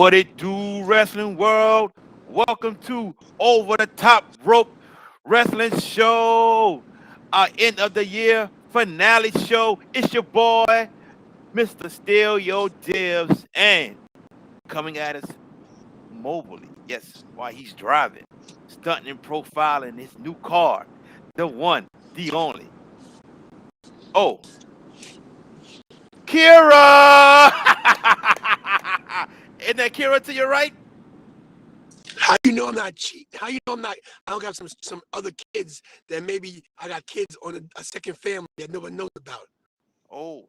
What it do, wrestling world? Welcome to Over the Top Rope Wrestling Show, our end of the year finale show. It's your boy, Mr. Steal Your Dibs, and coming at us mobilely. Yes, while he's driving, stunting and profiling his new car, the one, the only. Oh, Kira! Isn't that Kira to your right? How you know I'm not cheating? How you know I'm not? I don't got some other kids that maybe I got kids on a second family that no one knows about. Oh.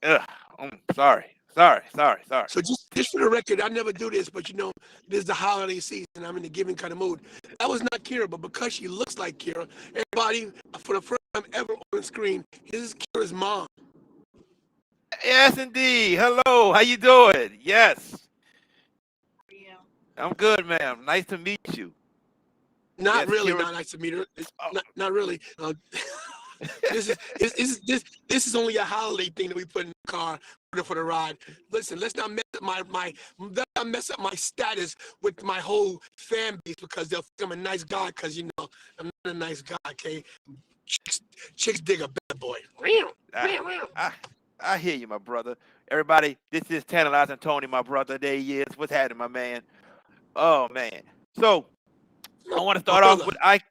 Ugh, sorry. So just for the record, I never do this, but this is the holiday season. I'm in the giving kind of mood. That was not Kira, but because she looks like Kira, everybody for the first time ever on the screen, this is Kira's mom. Yes, indeed. Hello, how you doing? Yes, I'm good, ma'am. Nice to meet you. Not Yes, really, Kira. not nice to meet her. Oh. Not really. This is only a holiday thing that we put in the car for the ride. Listen, let's not mess up my status with my whole fan base because they'll think I'm a nice guy because I'm not a nice guy. Okay, chicks dig a bad boy. I, I hear you, my brother. Everybody, this is Tantalizing Tony, my brother. There he is. What's happening, my man? Oh man. So I want to My start off brother. with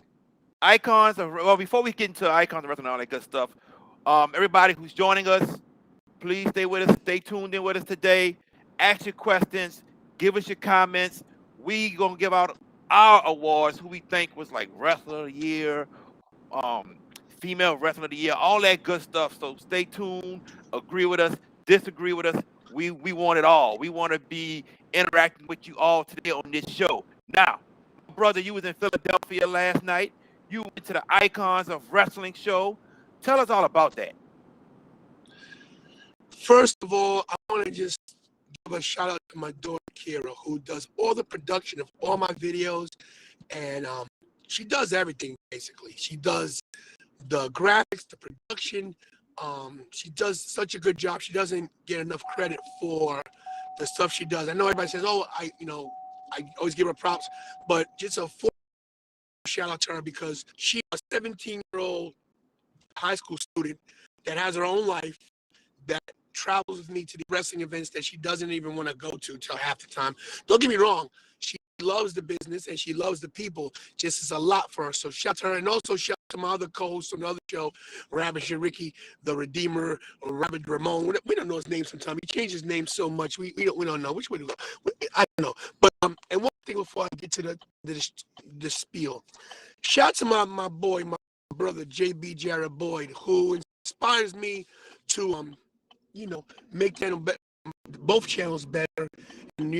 icons of, well, before we get into icons of wrestling and all that good stuff. Everybody who's joining us, please stay with us. Stay tuned in with us today. Ask your questions. Give us your comments. We gonna give out our awards. Who we think was like wrestler of the year, um, female wrestler of the year, all that good stuff. So stay tuned. Agree with us. Disagree with us. We want it all. We want to be interacting with you all today on this show. Now, brother, you was in Philadelphia last night. You went to the Icons of Wrestling show. Tell us all about that. First of all, I want to just give a shout out to my daughter Kira, who does all the production of all my videos, and she does everything basically. She does the graphics, the production. She does such a good job. She doesn't get enough credit for the stuff she does. I know everybody says, "Oh, I always give her props," but just a full shout out to her because she's a 17-year-old high school student that has her own life that travels with me to the wrestling events that she doesn't even want to go to till half the time. Don't get me wrong. She loves the business and she loves the people. Just is a lot for her. So shout out to her, and also shout out to my other co-host on the other show, Rabbit Shariki, the Redeemer, or Rabbit Ramon. We don't know his name sometimes. He changes his name so much. We don't know which way to go. I don't know. But and one thing before I get to the spiel. Shout out to my boy, my brother JB Jarrett Boyd, who inspires me to make both channels better. And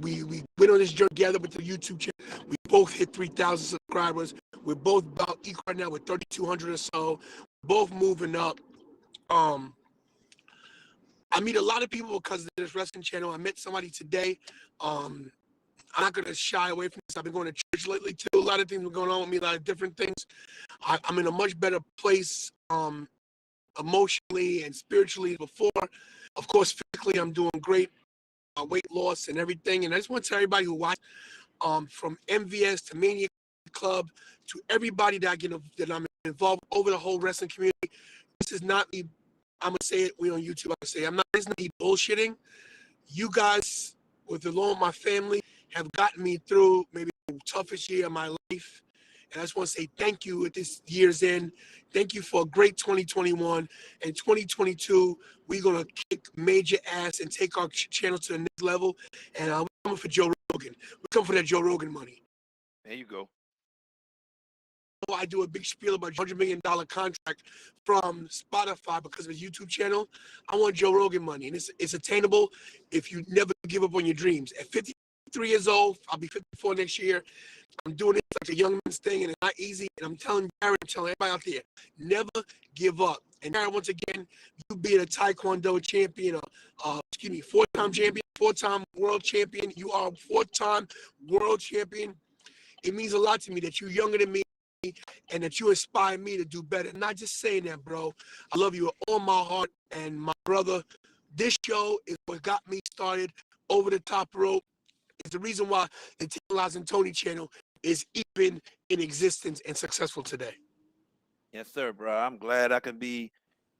we went on this journey together with the YouTube channel. We both hit 3,000 subscribers. We're both about equal right now with 3,200 or so. Both moving up. I meet a lot of people because of this wrestling channel. I met somebody today. I'm not gonna shy away from this. I've been going to church lately too. A lot of things were going on with me, a lot of different things. I'm in a much better place emotionally and spiritually before. Of course, physically, I'm doing great. Weight loss and everything. And I just want to tell everybody who watched, from MVS to Mania Club to everybody that I'm involved over the whole wrestling community. This is not me. I'm gonna say it. We on YouTube. I'm not. This is not me bullshitting. You guys, along with my family, have gotten me through maybe the toughest year of my life. And I just want to say thank you at this year's end. Thank you for a great 2021. And 2022, we're going to kick major ass and take our channel to the next level. And we're coming for Joe Rogan. We're coming for that Joe Rogan money. There you go. I do a big spiel about $100 million contract from Spotify because of his YouTube channel. I want Joe Rogan money. And it's attainable if you never give up on your dreams. At 53 years old, I'll be 54 next year. I'm doing this like a young man's thing, and it's not easy. And I'm telling Jared, I'm telling everybody out there, never give up. And Jared, once again, you being a Taekwondo champion, four-time champion, four-time world champion. You are a four-time world champion. It means a lot to me that you're younger than me and that you inspire me to do better. Not just saying that, bro. I love you with all my heart. And my brother, this show is what got me started over the top rope. It's the reason why the Tantalizing Tony channel is even in existence and successful today. Yes, sir, bro. I'm glad I can be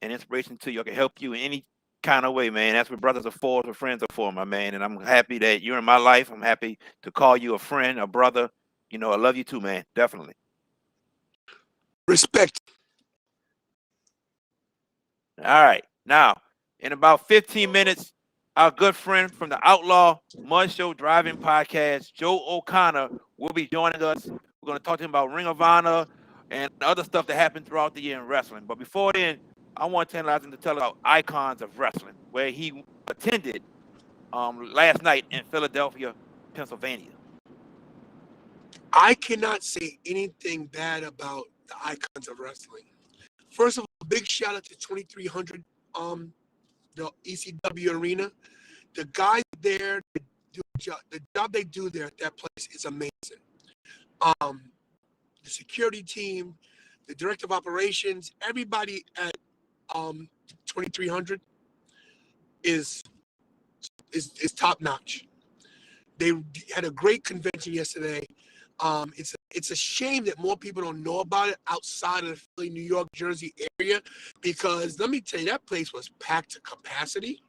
an inspiration to you. I can help you in any kind of way, man. That's what brothers are for, that's what friends are for, my man. And I'm happy that you're in my life. I'm happy to call you a friend, a brother. You know, I love you too, man. Definitely. Respect. All right. Now, in about 15 minutes, our good friend from the Outlaw Mud Show Driving Podcast, Joe O'Connor, will be joining us. We're going to talk to him about Ring of Honor and other stuff that happened throughout the year in wrestling. But before then, I want Tantalizing to tell about Icons of Wrestling, where he attended last night in Philadelphia, Pennsylvania. I cannot say anything bad about the Icons of Wrestling. First of all, big shout out to 2300, the ECW arena. The guys there, the job they do there at that place is amazing. The security team, the director of operations, everybody at 2300 is top notch. They had a great convention yesterday. It's a shame that more people don't know about it outside of the Philly, New York, Jersey area, because let me tell you, that place was packed to capacity.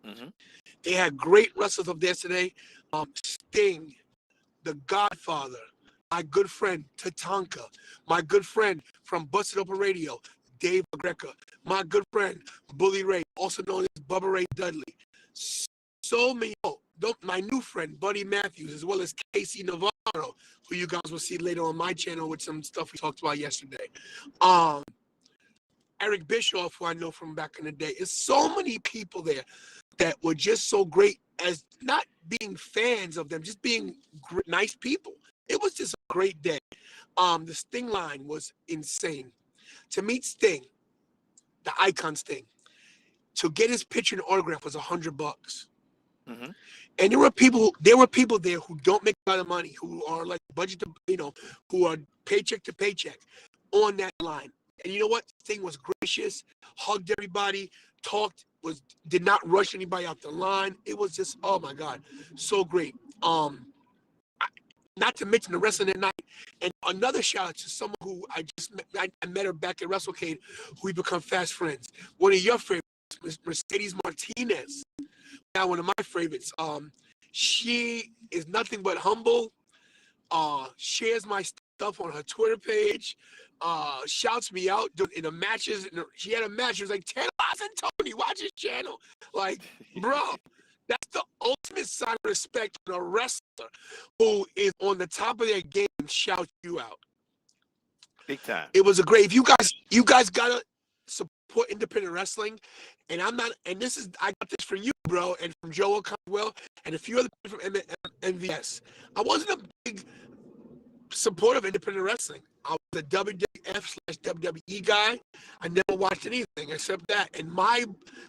Mm-hmm. They had great wrestlers up there today. Sting, The Godfather, my good friend Tatanka, my good friend from Busted Open Radio, Dave Greca, my good friend Bully Ray, also known as Bubba Ray Dudley. So many, my new friend Buddy Matthews, as well as Casey Navarro, who you guys will see later on my channel with some stuff we talked about yesterday. Eric Bischoff, who I know from back in the day. There's so many people there that were just so great as not being fans of them, just being nice people. It was just a great day. The Sting line was insane. To meet Sting, the Icon Sting, to get his picture and autograph was $100. Mm-hmm. And there were people there who don't make a lot of money, who are like budget to, who are paycheck to paycheck on that line. And you know what? Sting was gracious, hugged everybody, did not rush anybody out the line. It was just, oh my God, so great. Not to mention the wrestling that night. And another shout out to someone who I met her back at WrestleCade, who we become fast friends. One of your favorites, Mercedes Martinez. Now one of my favorites. She is nothing but humble. Shares my stuff on her Twitter page. Shouts me out in the matches. She had a match. She was like, Tantalizing Tony, watch his channel. Like, bro, that's the ultimate sign of respect when a wrestler who is on the top of their game shouts you out. Big time. It was a great. If you guys gotta support independent wrestling, and I got this from you, bro, and from Joe Conwell, and a few other people from MVS. I wasn't a big supporter of independent wrestling. I was a WWF/WWE guy. I never watched anything except that. And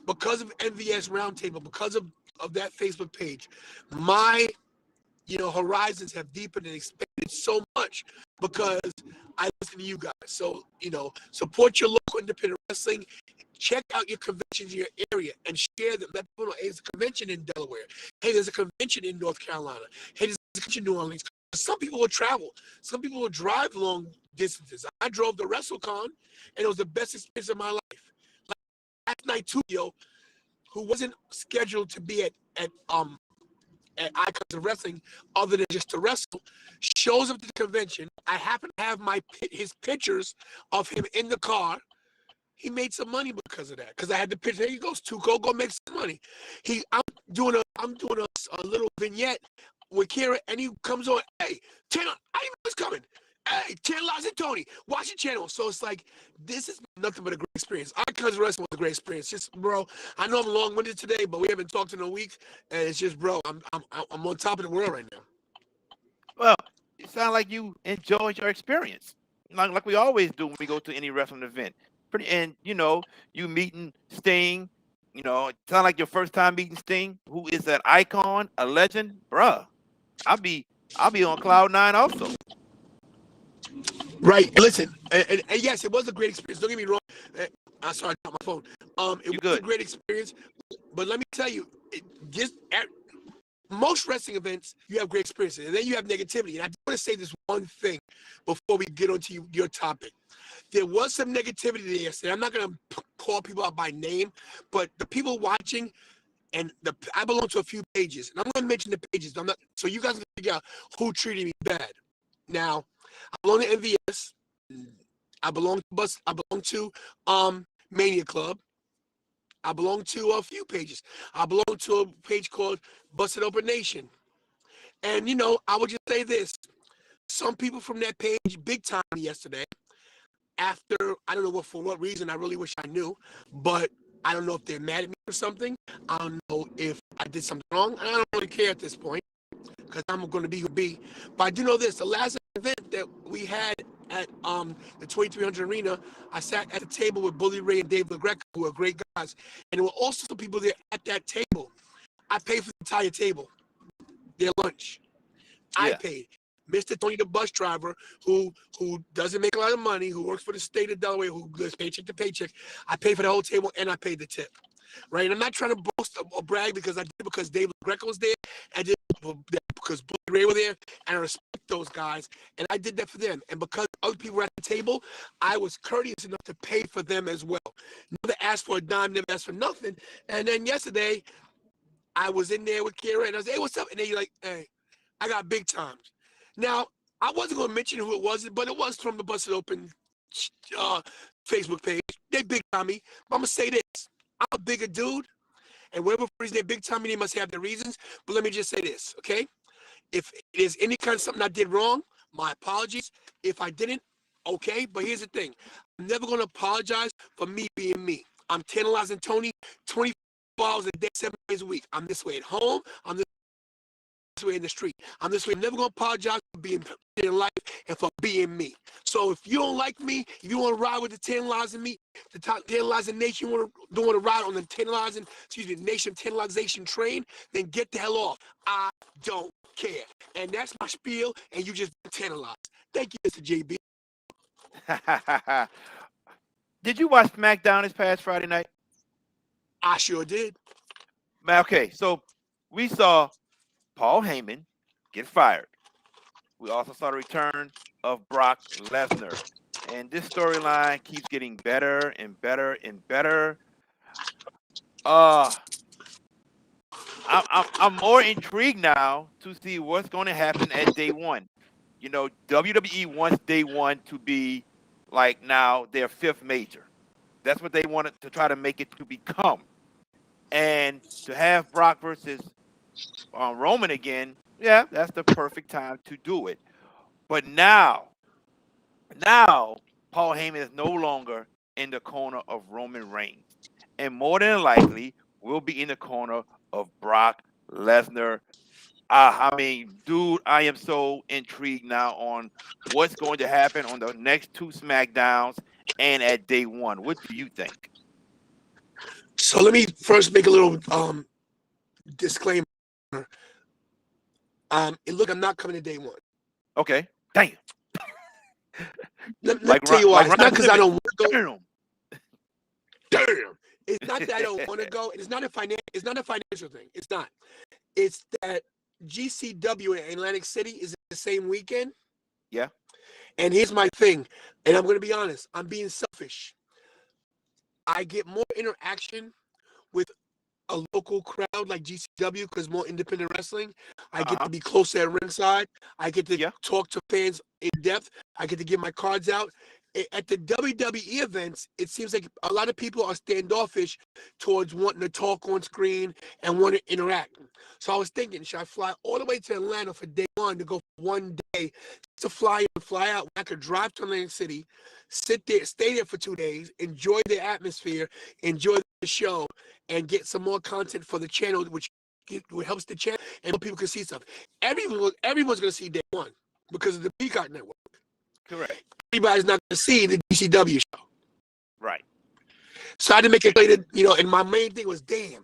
because of MVS Roundtable, because of that Facebook page, my horizons have deepened and expanded so much because I listen to you guys. So, support your local independent wrestling. Check out your conventions in your area and share them. Let people know, hey, there's a convention in Delaware. Hey, there's a convention in North Carolina. Hey, there's a convention in New Orleans. Some people will travel. Some people will drive long distances. I drove to WrestleCon, and it was the best experience of my life. Like last night, too, who wasn't scheduled to be at Icons of Wrestling other than just to wrestle, shows up to the convention. I happen to have his pictures of him in the car. He made some money because of that. Because I had the picture. There he goes, Tuco, go make some money. I'm doing a little vignette with Kira, and he comes on, hey, Tanner, I didn't know he was coming. Hey, Tantalizing Tony, watch your channel. So it's like, this is nothing but a great experience. Icons of Wrestling was a great experience. Just, bro, I know I'm long-winded today, but we haven't talked in a week, and it's just, bro, I'm on top of the world right now. Well, it sounds like you enjoyed your experience, like we always do when we go to any wrestling event. And you meeting Sting. It sounds like your first time meeting Sting, who is an icon, a legend, bruh. I'll be on cloud 9 also. Right. Listen, and yes, it was a great experience. Don't get me wrong. I'm sorry, I dropped my phone. It was a great experience, but let me tell you, most wrestling events, you have great experiences, and then you have negativity. And I want to say this one thing before we get onto your topic. There was some negativity there yesterday. I'm not going to call people out by name, but the people watching, and I belong to a few pages, and I'm going to mention the pages. So you guys can figure out who treated me bad. Now, I belong to MVS. I belong to Mania Club. I belong to a few pages. I belong to a page called Busted Open Nation. And, I would just say this. Some people from that page big time yesterday after, I don't know for what reason, I really wish I knew, but I don't know if they're mad at me for something. I don't know if I did something wrong. I don't really care at this point because I'm going to be who be. But I do know this. The last event that we had at the 2300 Arena, I sat at a table with Bully Ray and Dave LaGreca, who are great guys. And there were also some people there at that table. I paid for the entire table, their lunch. I paid. Mr. Tony, the bus driver, who doesn't make a lot of money, who works for the state of Delaware, who lives paycheck to paycheck, I paid for the whole table and I paid the tip. Right? And I'm not trying to boast or brag because I did it because David Greco was there. I did it because Bully Ray were there, and I respect those guys. And I did that for them. And because other people were at the table, I was courteous enough to pay for them as well. Never asked for a dime, never asked for nothing. And then yesterday, I was in there with Kira, and I was, hey, what's up? And they're like, hey, I got big times. Now, I wasn't going to mention who it was, but it was from the Busted Open Facebook page. They big time me. But I'm going to say this. I'm a bigger dude, and whatever reason they big time me, they must have their reasons. But let me just say this, okay? If there's any kind of something I did wrong, my apologies. If I didn't, okay? But here's the thing. I'm never going to apologize for me being me. I'm tantalizing Tony 24 hours a day, 7 days a week. I'm this way at home. I'm this way in the street. I'm this way. I'm never going to apologize for being in life and for being me. So if you don't like me, if you want to ride with the Tantalizing me, the Tantalizing Nation, don't want to ride on the Nation Tantalization train, then get the hell off. I don't care. And that's my spiel, and you just tantalize. Thank you, Mr. JB. Did you watch SmackDown this past Friday night? I sure did. Okay, so we saw Paul Heyman get fired. We also saw the return of Brock Lesnar. And this storyline keeps getting better and better and better. I'm more intrigued now to see what's going to happen at day one. WWE wants day one to be like now their fifth major. That's what they wanted to try to make it to become. And to have Brock versus Roman again, yeah, that's the perfect time to do it. But now Paul Heyman is no longer in the corner of Roman Reigns, and more than likely will be in the corner of Brock Lesnar. I mean, dude, I am so intrigued now on what's going to happen on the next two SmackDowns and at day one. What do you think? So let me first make a little disclaimer. Look, I'm not coming to day one. Okay. Damn. Let me tell you why. It's not because I don't want to go. Damn. It's not that I don't want to go. It's not a financial thing. It's not. It's that GCW in Atlantic City is the same weekend. Yeah. And here's my thing. And I'm going to be honest. I'm being selfish. I get more interaction with a local crowd like GCW because more independent wrestling. I get to be closer at ringside. I get to talk to fans in depth. I get to get my cards out. At the WWE events, it seems like a lot of people are standoffish towards wanting to talk on screen and want to interact. So I was thinking, should I fly all the way to Atlanta for day one to go for one day to fly in and fly out? I could drive to Atlantic City, sit there, stay there for 2 days, enjoy the atmosphere, enjoy the show, and get some more content for the channel, which helps the channel and more people can see stuff. Everyone's going to see day one because of the Peacock Network. Correct. Everybody's not going to see the GCW show. Right. So I had to make it clear that, and my main thing was, damn,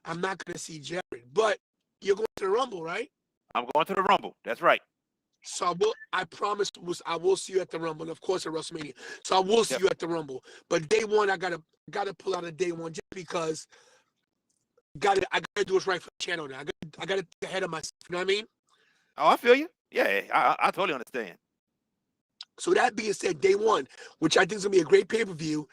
I'm not going to see Jared. But you're going to the Rumble, right? I'm going to the Rumble. That's right. So I promise I will see you at the Rumble, and of course at WrestleMania. So I will see you at the Rumble. But day one, I gotta pull out a day one just because I gotta do what's right for the channel now. I gotta get ahead of myself. You know what I mean? Oh, I feel you. Yeah, I totally understand. So that being said, day one, which I think is gonna be a great pay-per-view,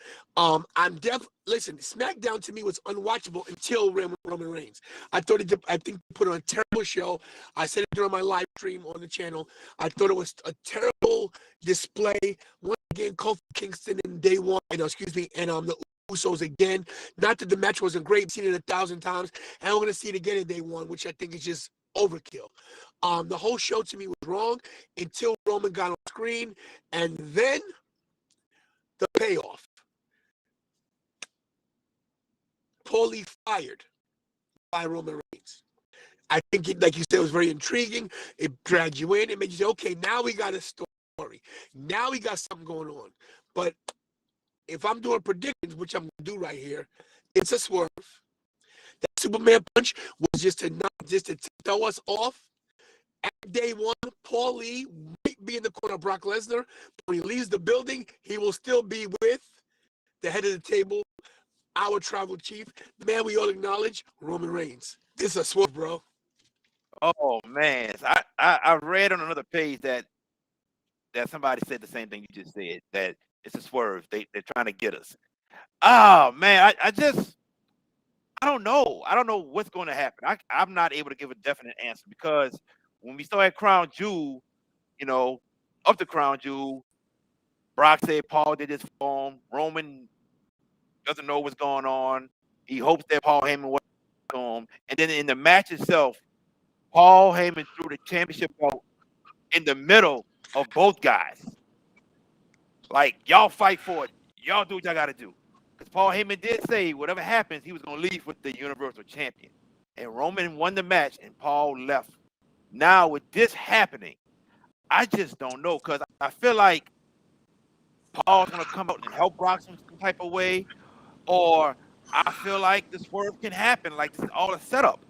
listen, SmackDown to me was unwatchable until Roman Reigns. I think they put on a terrible show. I said it during my live stream on the channel. I thought it was a terrible display. Once again, Kofi Kingston in day one, and the Usos again. Not that the match wasn't great, I've seen it 1,000 times, and I'm gonna see it again in day one, which I think is just overkill. The whole show to me was wrong until Roman got on screen, and then the payoff. Paulie fired by Roman Reigns. I think, like you said, it was very intriguing. It dragged you in. It made you say, okay, now we got a story. Now we got something going on. But if I'm doing predictions, which I'm going to do right here, it's a swerve. That Superman punch was just to throw us off. At day one, Paul Lee might be in the corner of Brock Lesnar. When he leaves the building, he will still be with the head of the table, our tribal chief, the man we all acknowledge, Roman Reigns. This is a swerve, bro. Oh man, I read on another page that somebody said the same thing you just said, that it's a swerve. They're trying to get us. Oh man, I don't know. I don't know what's going to happen. I'm not able to give a definite answer because when we started Crown Jewel, up to Crown Jewel, Brock said Paul did this for him. Roman doesn't know what's going on. He hopes that Paul Heyman was to him. And then in the match itself, Paul Heyman threw the championship belt in the middle of both guys. Like, y'all fight for it. Y'all do what y'all got to do. Because Paul Heyman did say whatever happens, he was going to leave with the Universal Champion. And Roman won the match, and Paul left. Now, with this happening, I just don't know. Because I feel like Paul's going to come out and help Brock some type of way. Or I feel like the swerve can happen. Like, this is all a setup.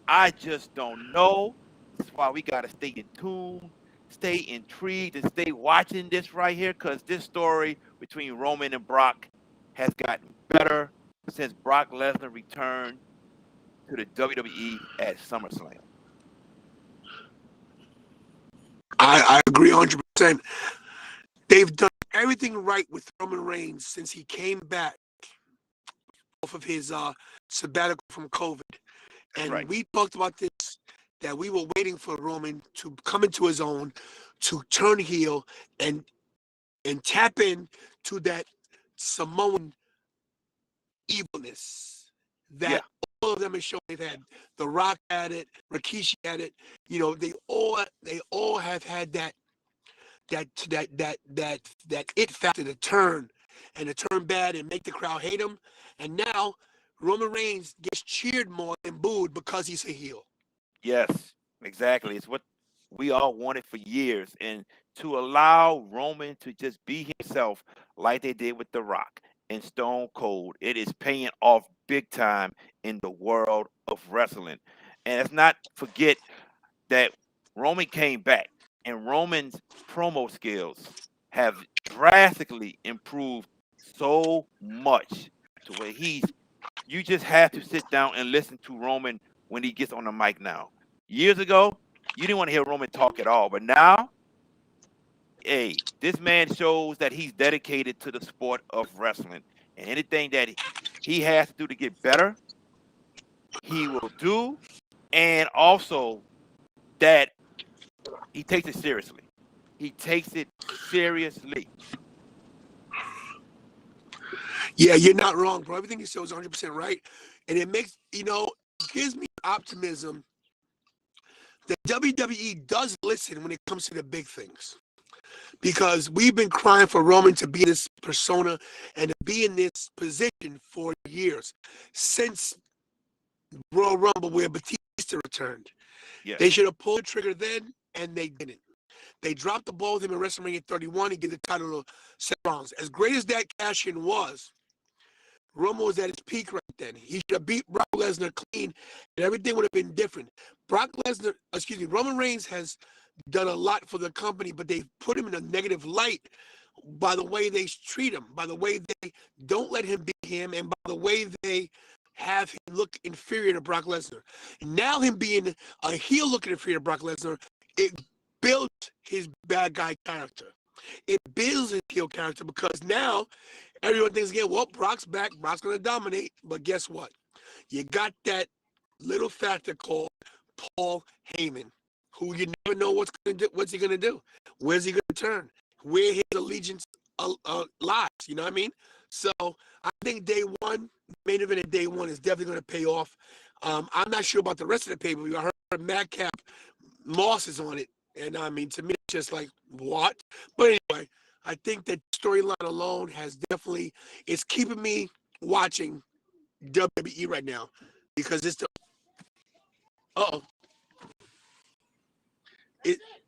I just don't know. That's why we got to stay in tune, stay intrigued, and stay watching this right here, because this story between Roman and Brock has gotten better since Brock Lesnar returned to the WWE at SummerSlam. I agree 100%. They've done everything right with Roman Reigns since he came back off of his sabbatical from COVID. And Right. we talked about this, that we were waiting for Roman to come into his own, to turn heel and tap in to that Samoan evilness that all of them have shown. They've had The Rock at it, Rikishi at it. They all have had that it factor to turn bad and make the crowd hate him. And now Roman Reigns gets cheered more than booed because he's a heel. Yes, exactly. It's what we all wanted for years. And to allow Roman to just be himself like they did with The Rock and Stone Cold, it is paying off big time in the world of wrestling. And let's not forget that Roman came back, and Roman's promo skills have drastically improved so much to where you just have to sit down and listen to Roman when he gets on the mic now. Years ago, you didn't want to hear Roman talk at all, but now, hey, this man shows that he's dedicated to the sport of wrestling, and anything that he has to do to get better, he will do, and also that he takes it seriously. He takes it seriously. Yeah, you're not wrong, bro. Everything you said was 100% right. And it gives me optimism that WWE does listen when it comes to the big things. Because we've been crying for Roman to be in this persona and to be in this position for years. Since Royal Rumble, where Batista returned. Yes. They should have pulled the trigger then, and they didn't. They dropped the ball with him in WrestleMania 31 and gave the title to Seth Rollins. As great as that cash-in was, Roman was at his peak right then. He should have beat Brock Lesnar clean, and everything would have been different. Roman Reigns has done a lot for the company, but they've put him in a negative light by the way they treat him, by the way they don't let him be him, and by the way they have him look inferior to Brock Lesnar. Now him being a heel looking inferior to Brock Lesnar, it builds his bad guy character. It builds his heel character because now everyone thinks again, well, Brock's back, Brock's gonna dominate. But guess what? You got that little factor called Paul Heyman, who you never know what's he gonna do, where's he gonna turn, where his allegiance lies. You know what I mean? So I think day one, main event at day one is definitely gonna pay off. I'm not sure about the rest of the pay-per-view. I heard Madcap Moss is on it, and I mean, to me, it's just like what? But anyway, I think that storyline alone has definitely it's keeping me watching WWE right now because it's the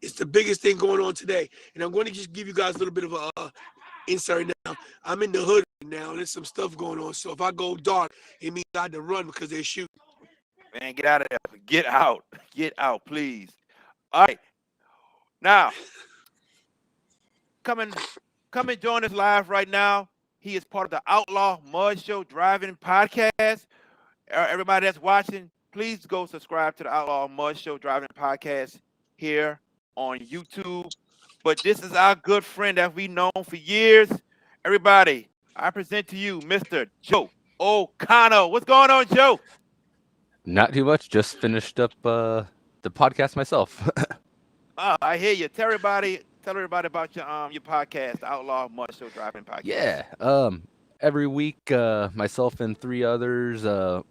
it's the biggest thing going on today. And I'm going to just give you guys a little bit of a insight now. I'm in the hood right now, and there's some stuff going on. So if I go dark, it means I had to run because they're shooting. Man, get out of there. Get out. Get out, please. All right. Now, come and join us live right now. He is part of the Outlaw Mud Show Driving Podcast. Everybody that's watching, please go subscribe to the Outlaw Mud Show Driving Podcast here on YouTube. But this is our good friend that we've known for years. Everybody, I present to you Mr. Joe O'Connor. What's going on, Joe? Not too much. Just finished up the podcast myself. I hear you. Tell everybody about your podcast, the Outlaw Mud Show Driving Podcast. Yeah. Every week, myself and three others,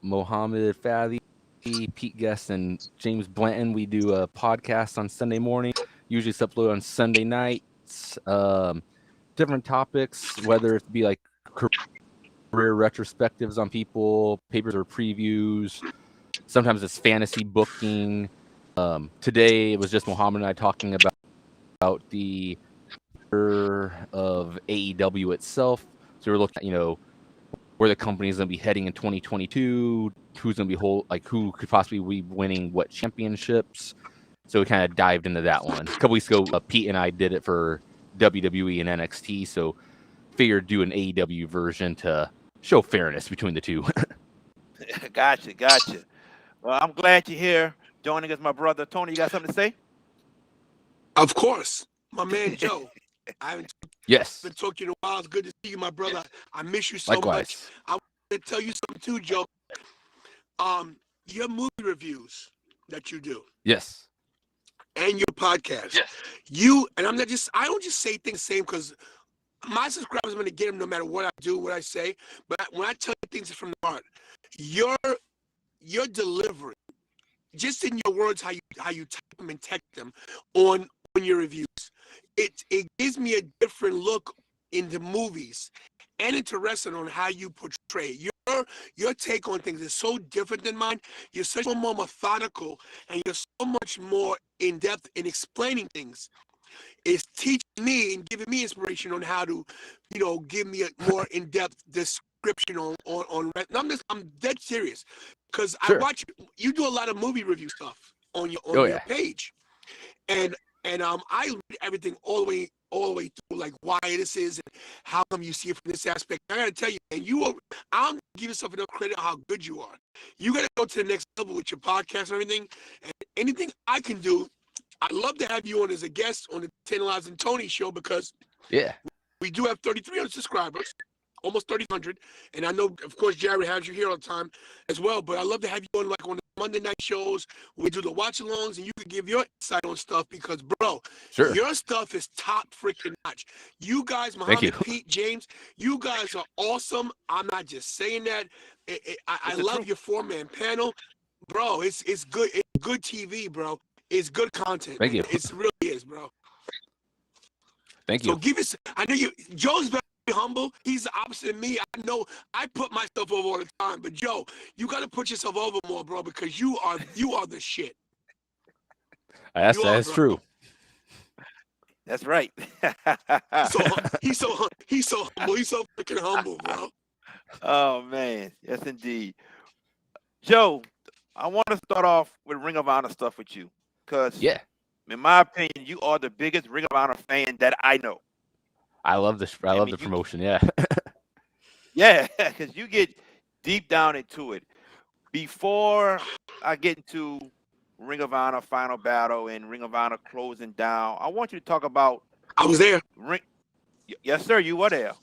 Mohammed Fadi, Pete Guest, and James Blanton, we do a podcast on Sunday morning. Usually it's uploaded on Sunday nights. Different topics, whether it be like career retrospectives on people, papers or previews. Sometimes it's fantasy booking. Today it was just Mohammed and I talking about the of AEW itself. So we're looking at, where the company is going to be heading in 2022, who's going to be who could possibly be winning what championships. So we kind of dived into that one. A couple weeks ago, Pete and I did it for WWE and NXT. So figured do an AEW version to show fairness between the two. Gotcha. Well, I'm glad you're here joining us, my brother. Tony, you got something to say? Of course, my man Joe. I haven't been talking to you in a while. It's good to see you, my brother. I miss you so much. I want to tell you something too, Joe. Your movie reviews that you do. Yes. And your podcast. Yes. I don't just say things the same because my subscribers are going to get them no matter what I do, what I say. But when I tell you things from the heart, your delivery, just in your words, how you type them and text them on your reviews, it gives me a different look into movies and into wrestling on how you portray your take on things is so different than mine. You're so much more methodical and you're so much more in depth in explaining things. It's teaching me and giving me inspiration on how to, give me a more in depth description on. I'm dead serious because I watch you do a lot of movie review stuff on your page, and I read everything all the way through, like why this is and how come you see it from this aspect. I gotta tell you, and I'm give yourself enough credit how good you are. You gotta go to the next level with your podcast and everything. And anything I can do, I'd love to have you on as a guest on the Tantalizing Tony show because we do have 3,300 subscribers, almost 3,000, and I know, of course, Jared has you here all the time as well. But I'd love to have you on on the Monday night shows. We do the watch-alongs, and you can give your insight on stuff because, bro, your stuff is top freaking notch. You guys, Muhammad, Pete, James, you guys are awesome. I'm not just saying that. I love your 4-man panel, bro. It's good. It's good TV, bro. It's good content. Thank you. It really is, bro. Thank you. So give us. I know Joe's very humble. He's the opposite of me. I know I put myself over all the time, but Joe, you got to put yourself over more, bro, because you are the shit. That's true. That's right. He's so humble. He's so freaking humble, bro. Oh man, yes indeed. Joe, I want to start off with Ring of Honor stuff with you, because in my opinion, you are the biggest Ring of Honor fan that I know. I love this. I love the promotion. Yeah. Yeah, because you get deep down into it. Before I get into Ring of Honor Final Battle and Ring of Honor closing down, I want you to talk about I was there. Ring. Yes, sir, you were there.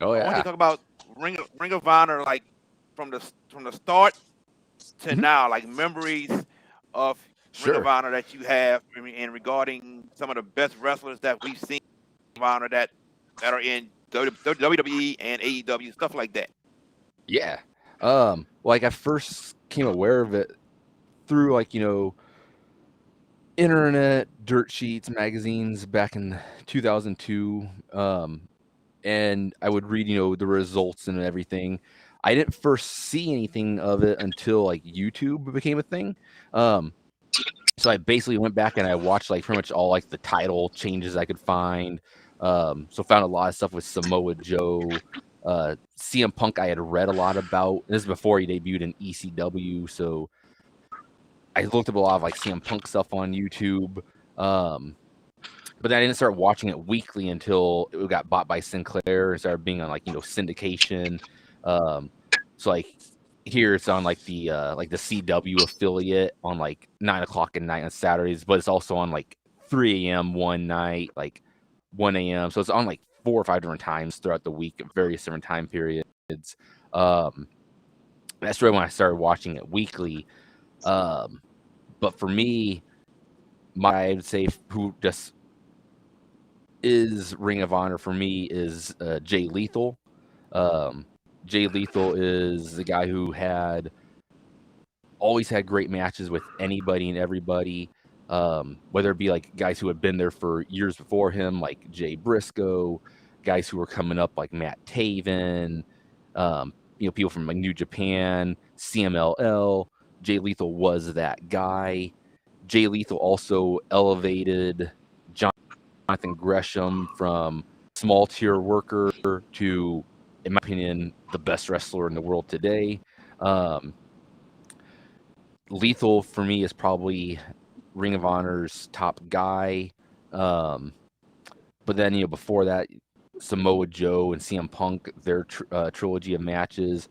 Oh I want you yeah. to talk about Ring of Honor, like from the start to Mhm. now, like memories of Ring of Sure. Honor that you have, and regarding some of the best wrestlers that we've seen in Ring of Honor that are in WWE and AEW, stuff like that. Yeah. Like I first came aware of it through like, internet dirt sheets magazines back in 2002. And I would read, the results and everything. I didn't first see anything of it until like YouTube became a thing. So I basically went back and I watched like pretty much all like the title changes I could find. So found a lot of stuff with Samoa Joe, CM Punk. I had read a lot about. This is before he debuted in ECW, so I looked up a lot of like CM Punk stuff on YouTube. But then I didn't start watching it weekly until it got bought by Sinclair and started being on like syndication. Um, so like here it's on like the CW affiliate on like 9 o'clock at night on Saturdays, but it's also on like 3 a.m. one night, like 1 a.m. So it's on like 4 or 5 different times throughout the week at various different time periods. Um, that's really when I started watching it weekly. But for me, I would say who just is Ring of Honor for me is Jay Lethal. Um, Jay Lethal is the guy who always had great matches with anybody and everybody, whether it be like guys who had been there for years before him, like Jay Briscoe, guys who were coming up like Matt Taven, people from like New Japan, CMLL. Jay Lethal was that guy. Jay Lethal also elevated Jonathan Gresham from small tier worker to, in my opinion, the best wrestler in the world today. Lethal for me is probably Ring of Honor's top guy. But then, before that, Samoa Joe and CM Punk, their trilogy of matches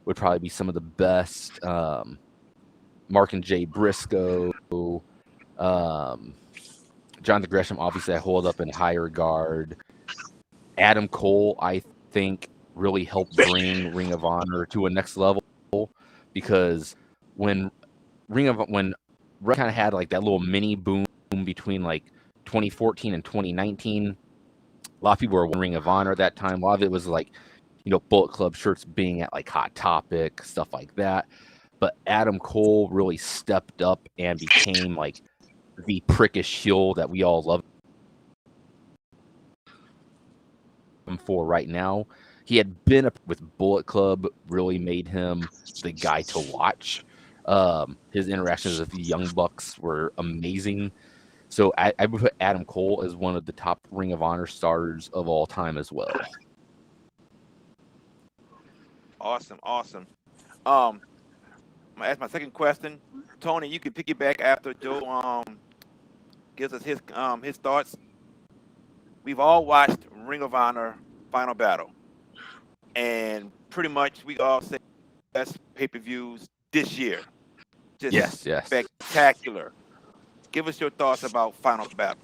would probably be some of the best. Mark and Jay Briscoe, Jonathan Gresham, obviously, I hold up in high regard. Adam Cole, I think, really helped bring Ring of Honor to a next level because when when kind of had like that little mini boom between like 2014 and 2019, a lot of people were Ring of Honor at that time. A lot of it was like, Bullet Club shirts being at like Hot Topic, stuff like that. But Adam Cole really stepped up and became like the prickish heel that we all love him for right now. He had been up with Bullet Club, really made him the guy to watch. His interactions with the Young Bucks were amazing. So I would put Adam Cole as one of the top Ring of Honor stars of all time as well. Awesome, awesome. I'm gonna ask my second question. Tony, you can piggyback after Joe gives us his thoughts. We've all watched Ring of Honor Final Battle, and pretty much we all say best pay-per-views this year. Just Yes. spectacular. Give us your thoughts about Final Battle.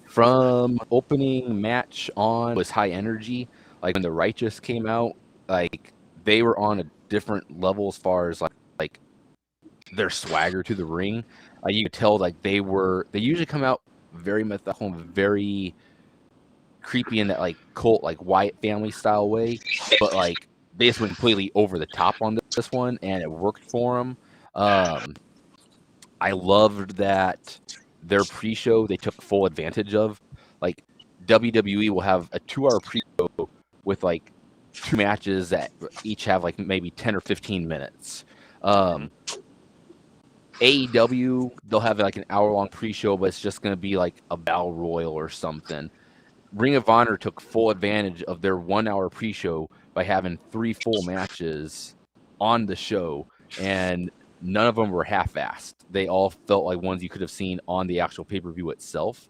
From opening match on was high energy. Like when the Righteous came out, like they were on a different level as far as like their swagger to the ring. You could tell like they usually come out very methodical, very creepy in that like cult, like Wyatt family style way, but like they just went completely over the top on this one, and it worked for them. I loved that their pre-show they took full advantage of. Like WWE will have a 2-hour pre-show with like 2 matches that each have like maybe 10 or 15 minutes. AEW, they'll have like an hour-long pre-show, but it's just going to be like a battle royal or something. Ring of Honor took full advantage of their 1-hour pre-show by having 3 full matches on the show, and none of them were half-assed. They all felt like ones you could have seen on the actual pay-per-view itself.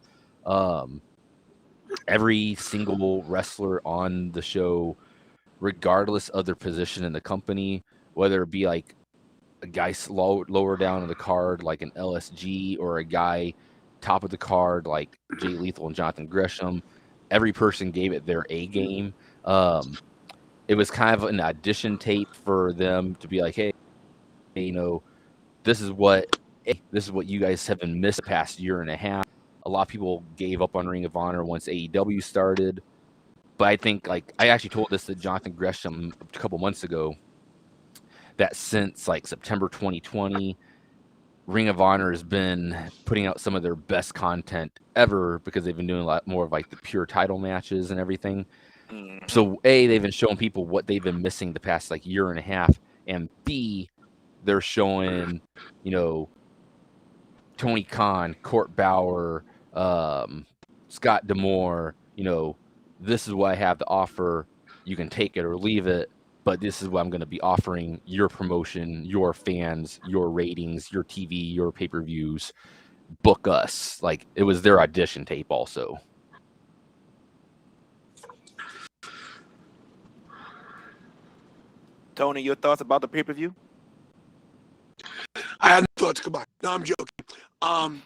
Every single wrestler on the show regardless of their position in the company, whether it be like a guy lower down in the card like an LSG or a guy top of the card like Jay Lethal and Jonathan Gresham. Every person gave it their A game. It was kind of an audition tape for them to be like, hey, you know, this is what you guys have been missed the past year and a half. A lot of people gave up on Ring of Honor once AEW started. But I think, like, I actually told this to Jonathan Gresham a couple months ago, that since like September 2020, Ring of Honor has been putting out some of their best content ever because they've been doing a lot more of like the pure title matches and everything. Mhm. So A, they've been showing people what they've been missing the past like year and a half, and B, they're showing, you know, Tony Khan, Court Bauer, Scott D'Amore, you know, this is what I have to offer. You can take it or leave it, but this is what I'm going to be offering your promotion, your fans, your ratings, your TV, your pay-per-views. Book us. Like, it was their audition tape also. Tony, your thoughts about the pay-per-view? I have no thoughts. Come on. No, I'm joking.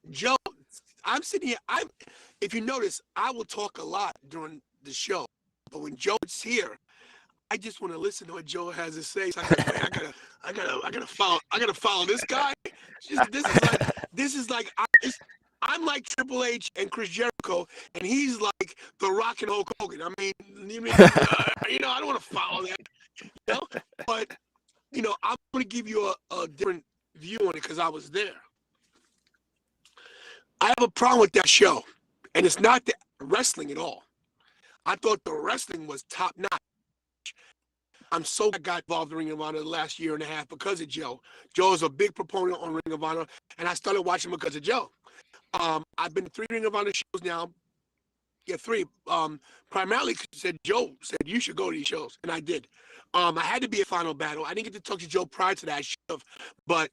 Joe, I'm sitting here. If you notice, I will talk a lot during the show, but when Joe's here, I just want to listen to what Joe has to say. So I gotta follow this guy. This is like I'm like Triple H and Chris Jericho, and he's like The Rock and Hulk Hogan. I mean, I don't want to follow that, But I'm going to give you a different view on it because I was there. I have a problem with that show, and it's not the wrestling at all. I thought the wrestling was top notch. I'm so glad I got involved in Ring of Honor the last year and a half because of Joe. Joe is a big proponent on Ring of Honor, and I started watching because of Joe. I've been to 3 Ring of Honor shows now. Yeah, 3. Primarily because Joe said you should go to these shows, and I did. I had to be a Final Battle. I didn't get to talk to Joe prior to that, I should have. But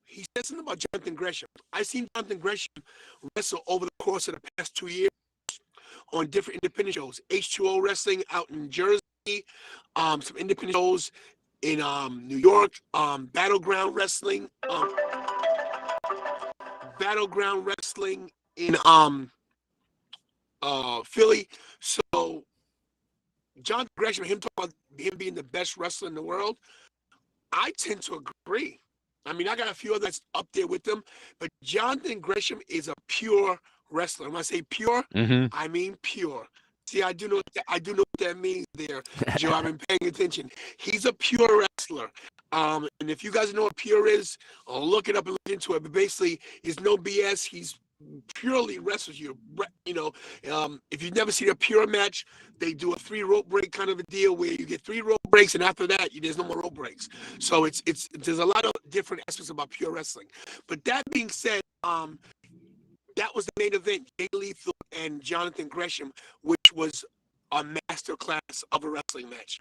he said something about Jonathan Gresham. I've seen Jonathan Gresham wrestle over the course of the past 2 years on different independent shows. H2O Wrestling out in Jersey, some independent shows in New York, Battleground Wrestling in Philly. So Jonathan Gresham, him talking about him being the best wrestler in the world, I tend to agree. I mean, I got a few others up there with them, but Jonathan Gresham is a pure wrestler. When I say pure, I mean pure. See, I do know what that means there, Joe. I've been paying attention. He's a pure wrestler. And if you guys know what pure is, I'll look it up and look into it. But basically, it's no BS. He's purely wrestles you. If you've never seen a pure match, they do a 3 rope break kind of a deal where you get 3 rope breaks, and after that, there's no more rope breaks. So there's a lot of different aspects about pure wrestling. But that being said, that was the main event, Jay Lethal and Jonathan Gresham, which was a master class of a wrestling match.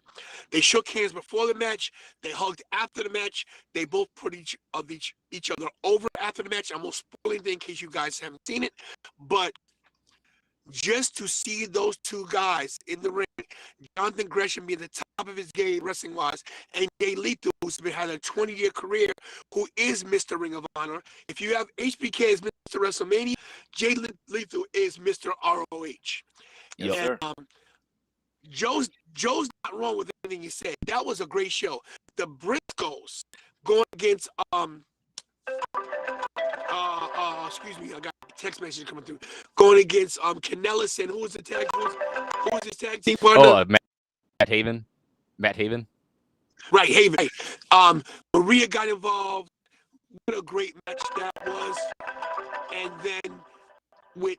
They shook hands before the match. They hugged after the match. They both put each other over after the match. I'm going to spoil anything in case you guys haven't seen it. But just to see those 2 guys in the ring, Jonathan Gresham being the top of his game wrestling-wise, and Jay Lethal, who's had a 20-year career, who is Mr. Ring of Honor. If you have HBK as Mr. WrestleMania, Jay Lethal is Mr. ROH. Yes, And sir. Joe's not wrong with anything he said. That was a great show. The Briscoes going against excuse me, I got a text message coming through. Going against Kanellis, and who was his tag team partner? Oh, Matt Haven. Right, Haven. Maria got involved. What a great match that was. And then with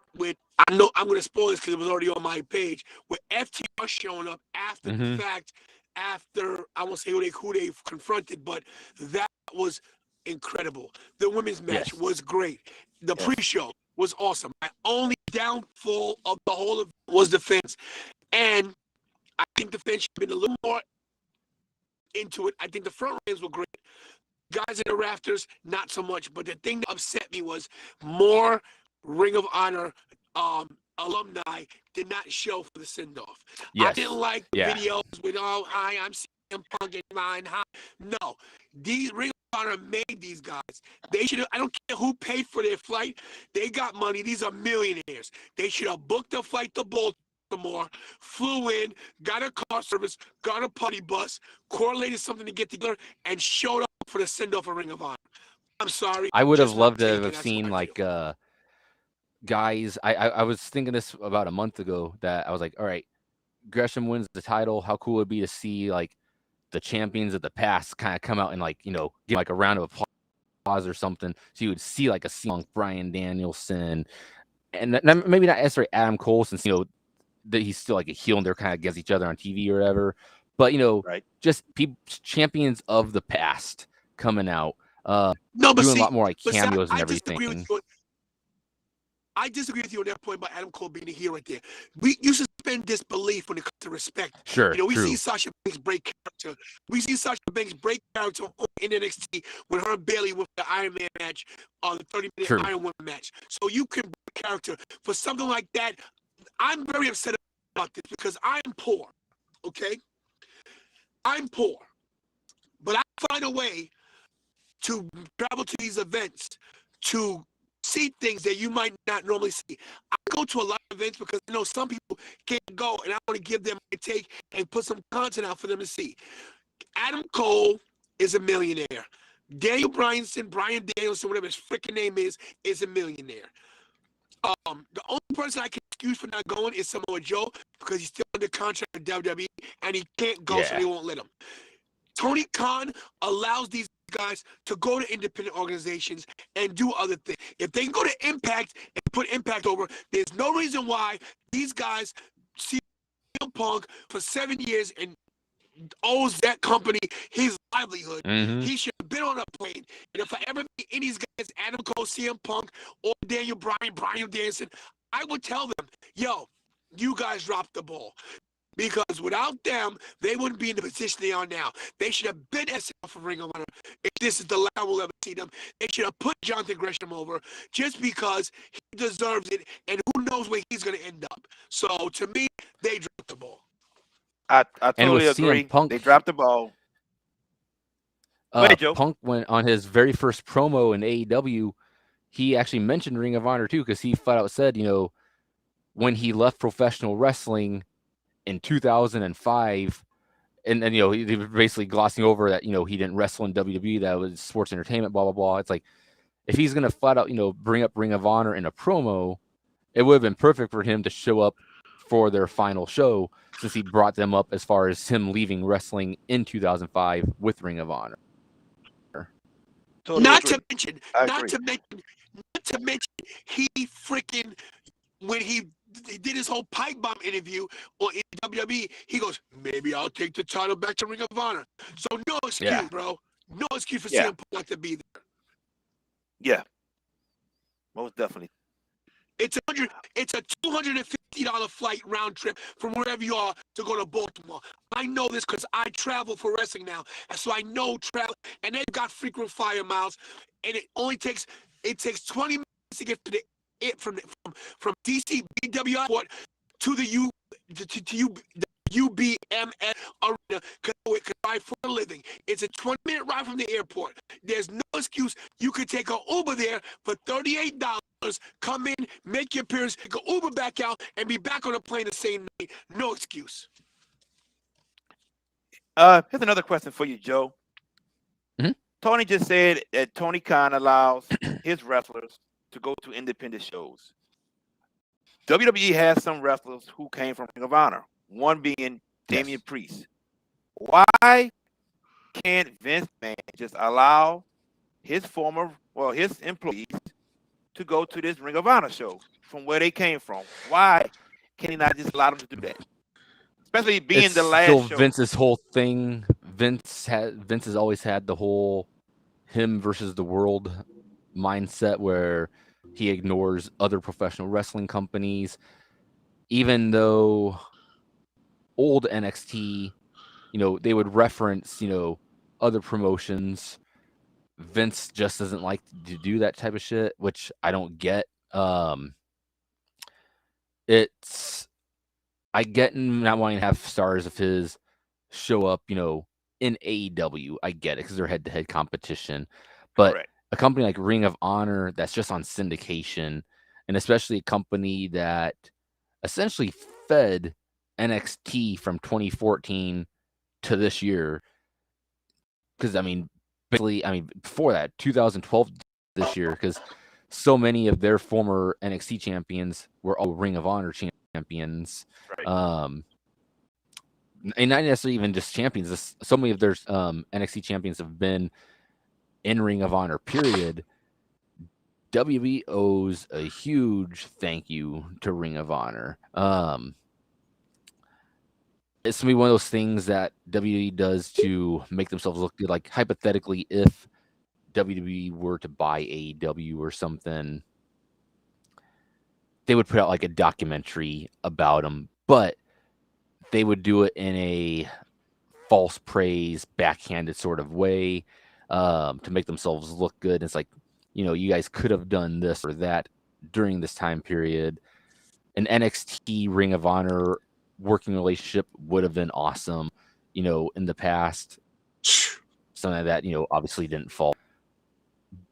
I know I'm gonna spoil this because it was already on my page, with FTR showing up after the fact, after I won't say who they confronted, but that was incredible. The women's match was great. The pre-show was awesome. My only downfall of the whole event was the fans. And I think the fans should have been a little more into it. I think the front ranks were great. Guys in the rafters, not so much. But the thing that upset me was more Ring of Honor alumni did not show for the send-off. I Yes. didn't like the Yeah. videos with, oh, hi, I'm CM Punk and mine. Hi. No, these Ring of Honor made these guys. They should have, I don't care who paid for their flight. They got money. These are millionaires. They should have booked a flight to Baltimore, flew in, got a car service, got a party bus, correlated something to get together, and showed up for the send-off of Ring of Honor. I'm sorry. I would have just my loved to take, and have that's seen how I feel. like guys. I was thinking this about a month ago that I was like, all right, Gresham wins the title. How cool would it be to see like the champions of the past kind of come out and like, you know, give like a round of applause or something. So you would see like a CM Brian Danielson and maybe not necessarily Adam Cole, since, you know, that he's still like a heel and they're kind of against each other on TV or whatever. But, you know, Right. just people, champions of the past coming out, No, but doing see, a lot more like but see, cameos and I everything. disagree with you. I disagree with you on that point about Adam Cole being a heel right there. You suspend disbelief when it comes to respect. Sure, You know, we true. see Sasha Banks break character. We see Sasha Banks break character in NXT with her and Bayley with the Iron Man match, the 30-minute True. Iron Woman match. So you can break character for something like that. I'm very upset about this because I'm poor. Okay, I'm poor, but I find a way to travel to these events to see things that you might not normally see. I go to a lot of events because I know some people can't go, and I want to give them my take and put some content out for them to see. Adam Cole is a millionaire. Daniel Bryan Danielson, whatever his freaking name is a millionaire. The only person I can excuse for not going is Samoa Joe because he's still under contract with WWE and he can't go, so Yeah. they won't let him. Tony Khan allows these guys to go to independent organizations and do other things. If they go to Impact and put Impact over, there's no reason why these guys see Punk for 7 years and owes that company his livelihood. Mhm. He should have been on a plane. And if I ever meet any of these guys, Adam Cole, CM Punk, or Daniel Bryan, Brian Danielson, I would tell them, yo, you guys dropped the ball. Because without them, they wouldn't be in the position they are now. They should have been SL for Ring of Honor. If this is the last we'll ever see them, they should have put Jonathan Gresham over just because he deserves it, and who knows where he's going to end up. So to me, they dropped the ball. I And with totally agree. CM Punk, They dropped the ball. Go ahead, Joe. Punk went on his very first promo in AEW. He actually mentioned Ring of Honor too, because he flat out said, you know, when he left professional wrestling in 2005, and you know, he was basically glossing over that, you know, he didn't wrestle in WWE, that was sports entertainment, blah blah blah. It's like, if he's gonna flat out, you know, bring up Ring of Honor in a promo, it would have been perfect for him to show up for their final show, since he brought them up as far as him leaving wrestling in 2005 with Ring of Honor. Totally Not agree. to mention, I not agree. to mention, he freaking, when he did his whole pipe bomb interview on WWE, he goes, maybe I'll take the title back to Ring of Honor. So no excuse, Yeah. bro. No excuse for Yeah. CM Punk not to be there. Yeah. Most definitely. It's a $250 flight round trip from wherever you are to go to Baltimore. I know this because I travel for wrestling now, and so I know travel. And they've got frequent flyer miles, and it takes 20 minutes to get to from DC BW Airport to the UBMS arena because I for a living. It's a 20-minute ride from the airport. There's no excuse. You could take an Uber there for $38. Come in, make your appearance, take an Uber back out, and be back on the plane the same night. No excuse. Here's another question for you, Joe. Mhm. Tony just said that Tony Khan allows his wrestlers to go to independent shows. WWE has some wrestlers who came from Ring of Honor, one being Damian Yes. Priest. Why can't Vince McMahon just allow his employees to go to this Ring of Honor show from where they came from? Why can he not just allow them to do that? Especially being It's the last still show. Vince's whole thing. Vince has always had the whole him versus the world mindset, where he ignores other professional wrestling companies, even though old NXT, you know, they would reference, you know, other promotions. Vince just doesn't like to do that type of shit, which I don't get. it's I get not wanting to have stars of his show up, in AEW. I get it because they're head-to-head competition, but Correct. a company like Ring of Honor that's just on syndication, and especially a company that essentially fed NXT from 2014 to this year. Because basically, before that, 2012 this year, because so many of their former NXT champions were all Ring of Honor champions. Right. And not necessarily even just champions. So many of their NXT champions have been in Ring of Honor. Period. WWE owes a huge thank you to Ring of Honor. It's gonna be one of those things that WWE does to make themselves look good. Like hypothetically, if WWE were to buy AEW or something, they would put out like a documentary about them, but they would do it in a false praise, backhanded sort of way to make themselves look good. And it's like, you guys could have done this or that during this time period. An NXT Ring of Honor working relationship would have been awesome, in the past. Something that, obviously didn't fall.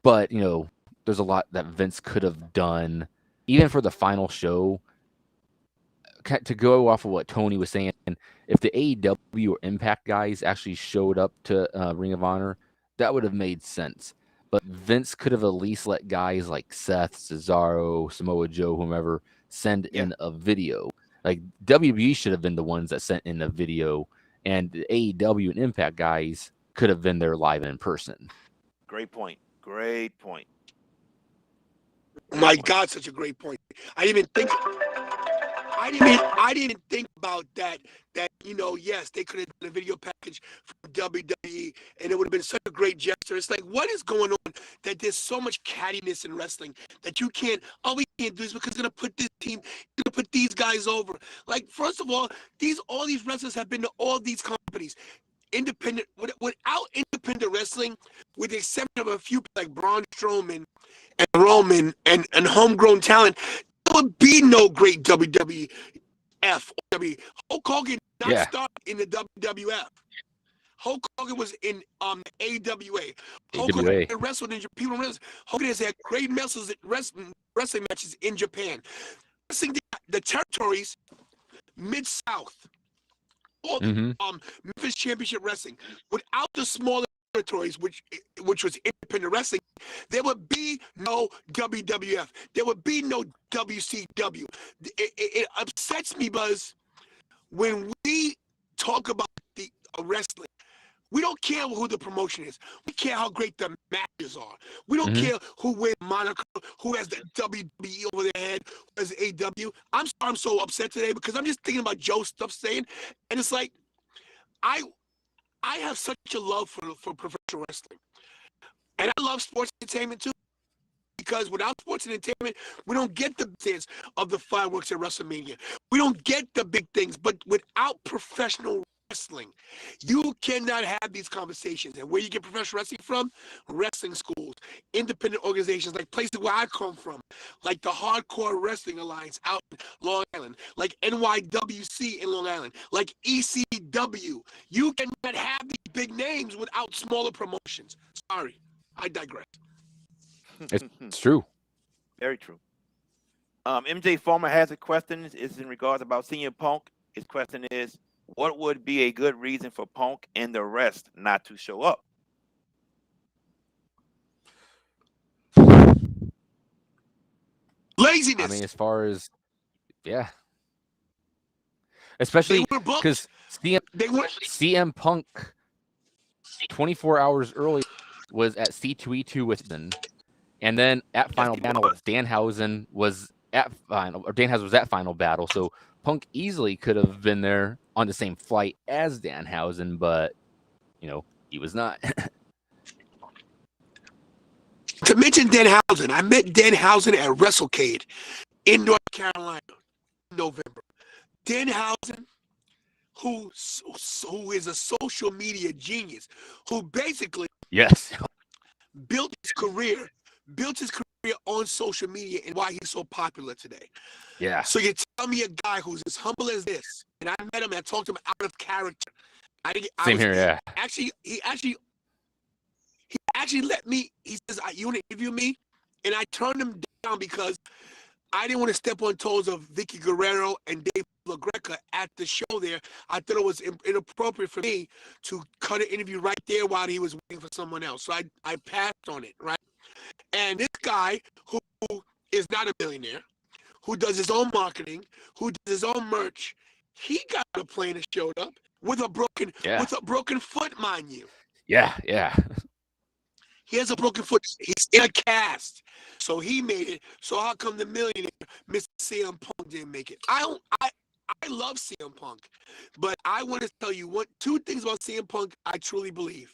But, there's a lot that Vince could have done, even for the final show. To go off of what Tony was saying, if the AEW or Impact guys actually showed up to Ring of Honor, that would have made sense. But Vince could have at least let guys like Seth, Cesaro, Samoa Joe, whomever, send in a video. Like WB should have been the ones that sent in a video, and the AEW and Impact guys could have been there live in person. Great point. Great point. My God, such a great point. I didn't even think about that. Yes, they could have done a video package from WWE, and it would have been such a great gesture. It's like, what is going on? That there's so much cattiness in wrestling that you can't. Oh, we can't do this because it's gonna put this team, gonna put these guys over. Like, first of all, all these wrestlers have been to all these companies. Independent, without independent wrestling, with the exception of a few like Braun Strowman and Roman and homegrown talent, there would be no great WWF or W. Hulk Hogan did not start in the WWF. Hulk Hogan was in AWA. Hulk Hogan wrestled in Japan. Hogan has had great wrestling matches in Japan. Wrestling the territories, Mid-South, all Memphis Championship Wrestling. Without the smaller territories, which was independent wrestling, there would be no WWF. There would be no WCW. It upsets me, Buzz, when we talk about the wrestling. We don't care who the promotion is. We care how great the matches are. We don't care who wins moniker, who has the WWE over their head, who has AW. I'm sorry I'm so upset today because I'm just thinking about Joe's stuff saying, and it's like, I have such a love for professional wrestling. And I love sports entertainment too. Because without sports entertainment, we don't get the sense of the fireworks at WrestleMania. We don't get the big things. But without professional wrestling, you cannot have these conversations. And where you get professional wrestling from? Wrestling schools, independent organizations, like places where I come from, like the Hardcore Wrestling Alliance out in Long Island, like NYWC in Long Island, like ECW. You cannot have these big names without smaller promotions. Sorry, I digress. It's true. Very true. MJ Farmer has a question. It's in regards about CM Punk. His question is, what would be a good reason for Punk and the rest not to show up? Laziness. As far as, especially because CM Punk 24 hours early was at C2E2 with them. And then at Final Battle, Danhausen was at Final Battle. So Punk easily could have been there on the same flight as Danhausen, but he was not. To mention Danhausen, I met Danhausen at WrestleCade in North Carolina in November. Danhausen, who is a social media genius, who basically yes built his career on social media and why he's so popular today. Yeah. So you tell me a guy who's as humble as this, and I met him and I talked to him out of character. Same here, yeah. He actually let me. He says, "You want to interview me?" And I turned him down because I didn't want to step on toes of Vicky Guerrero and Dave LaGreca at the show there. I thought it was inappropriate for me to cut an interview right there while he was waiting for someone else. So I passed on it, right? And this guy who is not a millionaire, who does his own marketing, who does his own merch, he got on a plane and showed up with a broken foot, mind you. Yeah. He has a broken foot. He's in a cast. So he made it. So how come the millionaire, Mr. CM Punk, didn't make it? I love CM Punk. But I want to tell you two things about CM Punk I truly believe.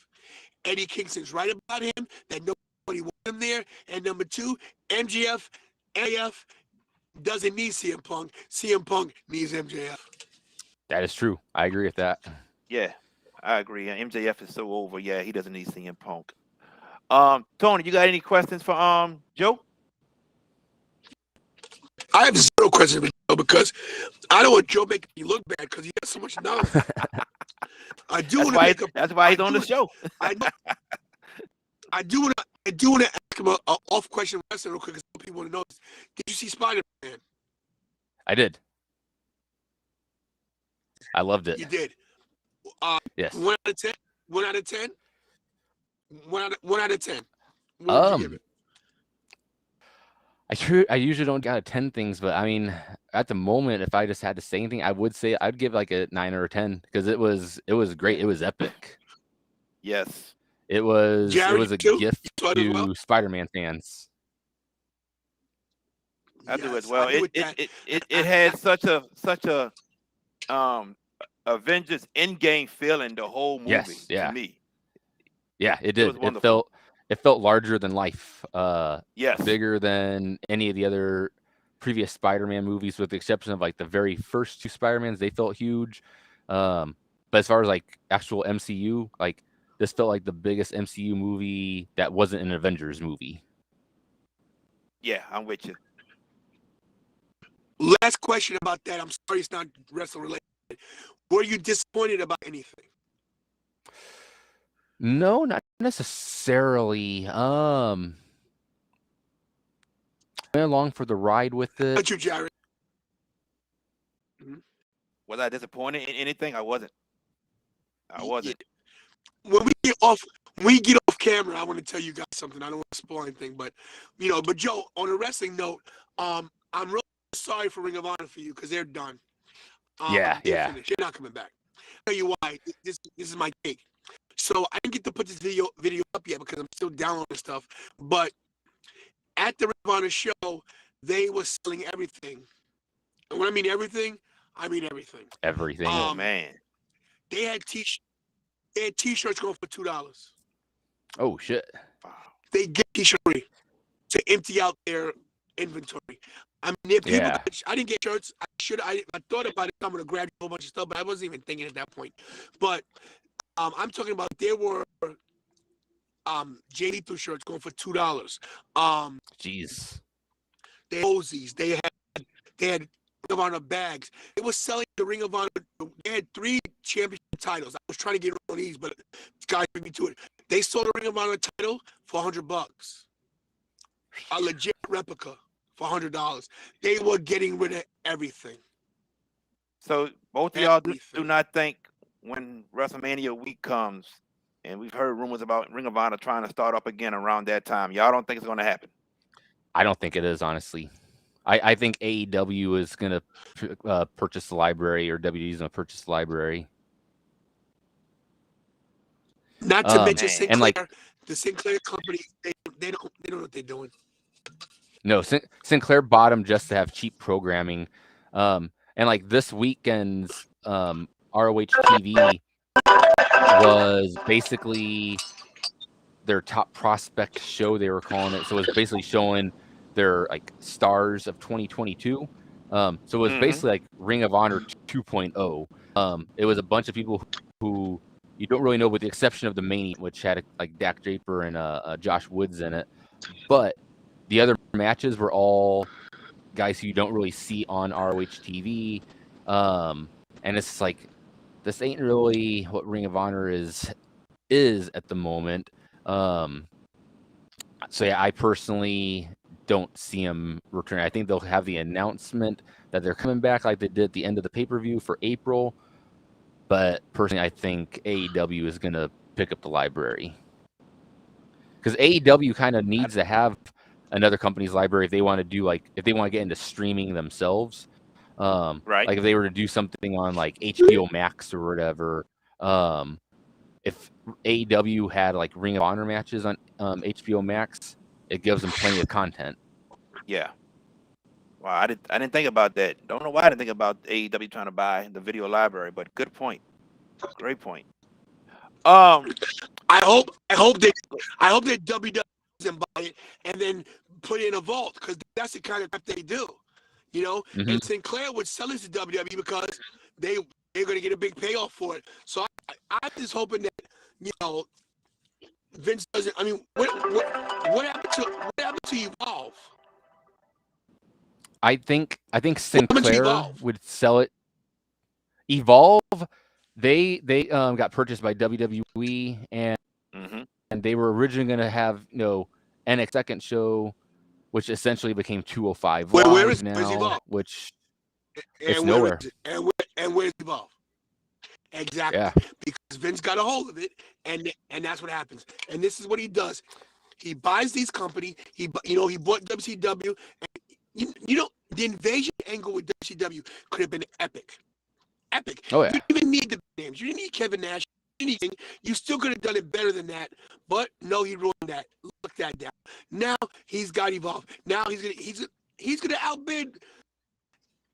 Eddie Kingston's right about him, that nobody wanted him there. And number two, MJF doesn't need CM Punk. CM Punk needs MJF. That is true. I agree with that. Yeah, I agree. MJF is so over. Yeah, he doesn't need CM Punk. Tony, you got any questions for Joe? I have zero questions for Joe because I don't want Joe making me look bad because he has so much knowledge. I do want to make a. That's why he's on the show. I do want to ask him an off question real quick because people want to know this. Did you see Spider-Man? I did. I loved it. You did. Yes. 1 out of 10. 1 out of 10. 1 out of 10. What would you give it? I usually don't get out of 10 things, but I mean, at the moment, if I just had to say anything, I would say I'd give like a 9 or a 10 because it was great. It was epic. Yes. It was a gift to Spider-Man fans. I do as well. It had such a Avengers Endgame feeling the whole movie to me. Yeah, it did. It felt larger than life. Yes. Bigger than any of the other previous Spider-Man movies, with the exception of like the very first two Spider-Mans. They felt huge. But as far as like actual MCU, like this felt like the biggest MCU movie that wasn't an Avengers movie. Yeah, I'm with you. Last question about that. I'm sorry it's not wrestling related. Were you disappointed about anything? No, not necessarily. Went along for the ride with it. Not you, Jared. Was I disappointed in anything? I wasn't. When we get off camera, I want to tell you guys something. I don't want to spoil anything, but but Joe, on a wrestling note, I'm really sorry for Ring of Honor for you because they're done. Yeah. They're not coming back. I'll tell you why. This is my take. So I didn't get to put this video up yet because I'm still downloading stuff. But at the Ring of Honor show, they were selling everything. And when I mean everything, I mean everything. Everything. Oh man. They had t-shirts going for $2. Oh shit. They get t-shirt free to empty out their inventory. I mean, I didn't get shirts. I thought about it. I'm gonna grab a whole bunch of stuff, but I wasn't even thinking at that point. But I'm talking about there were JD2 shirts going for $2. Jeez. They had Ozies. They had Ring of Honor bags. They were selling the Ring of Honor. They had 3 championship titles. I was trying to get on these, but this guy beat me to it. They sold the Ring of Honor title for $100. A legit replica for $100. They were getting rid of everything. So both of y'all do not think when WrestleMania week comes, and we've heard rumors about Ring of Honor trying to start up again around that time, y'all don't think it's going to happen? I don't think it is, honestly. I think AEW is going to purchase the library, or WWE is going to purchase the library. Not to mention Sinclair, and like the Sinclair company, they don't know what they're doing. No, Sinclair bought them just to have cheap programming, and like this weekend's ROH TV was basically their top prospect show, they were calling it. So it was basically showing their like stars of 2022. So it was basically like Ring of Honor 2.0. It was a bunch of people who you don't really know, with the exception of the main, which had like Dak Draper and Josh Woods in it. But The other matches were all guys who you don't really see on ROH TV. And it's like, this ain't really what Ring of Honor is at the moment. So yeah, I personally don't see them returning. I think they'll have the announcement that they're coming back like they did at the end of the pay-per-view for April. But personally, I think AEW is going to pick up the library. Because AEW kind of needs to have another company's library if they want to do, like, if they want to get into streaming themselves. Right. Like if they were to do something on like HBO Max or whatever. If AEW had like Ring of Honor matches on HBO Max, it gives them plenty of content. Yeah. Wow, I didn't think about that. Don't know why I didn't think about AEW trying to buy the video library, but good point. Great point. I hope that WWE doesn't buy it and then put it in a vault, because that's the kind of stuff they do, you know. Mhm. And Sinclair would sell it to WWE because they're going to get a big payoff for it. So I'm just hoping that, you know, Vince doesn't. I mean, what happened to Evolve? I think What happened to Sinclair Evolve? would sell it. Evolve, they got purchased by WWE, and they were originally going to have NXT second show, which essentially became 205 Where Live is now, Evolve? which And it's where nowhere. is it? And where's Evolve? Exactly. Yeah. Because Vince got a hold of it, and that's what happens. And this is what he does. He buys these companies. He bought WCW. And the invasion angle with WCW could have been epic. Epic. Oh yeah. You didn't even need the names. You didn't need Kevin Nash. You still could have done it better than that. But no, he ruined that. Look that down. Now he's got Evolve. Now he's gonna outbid.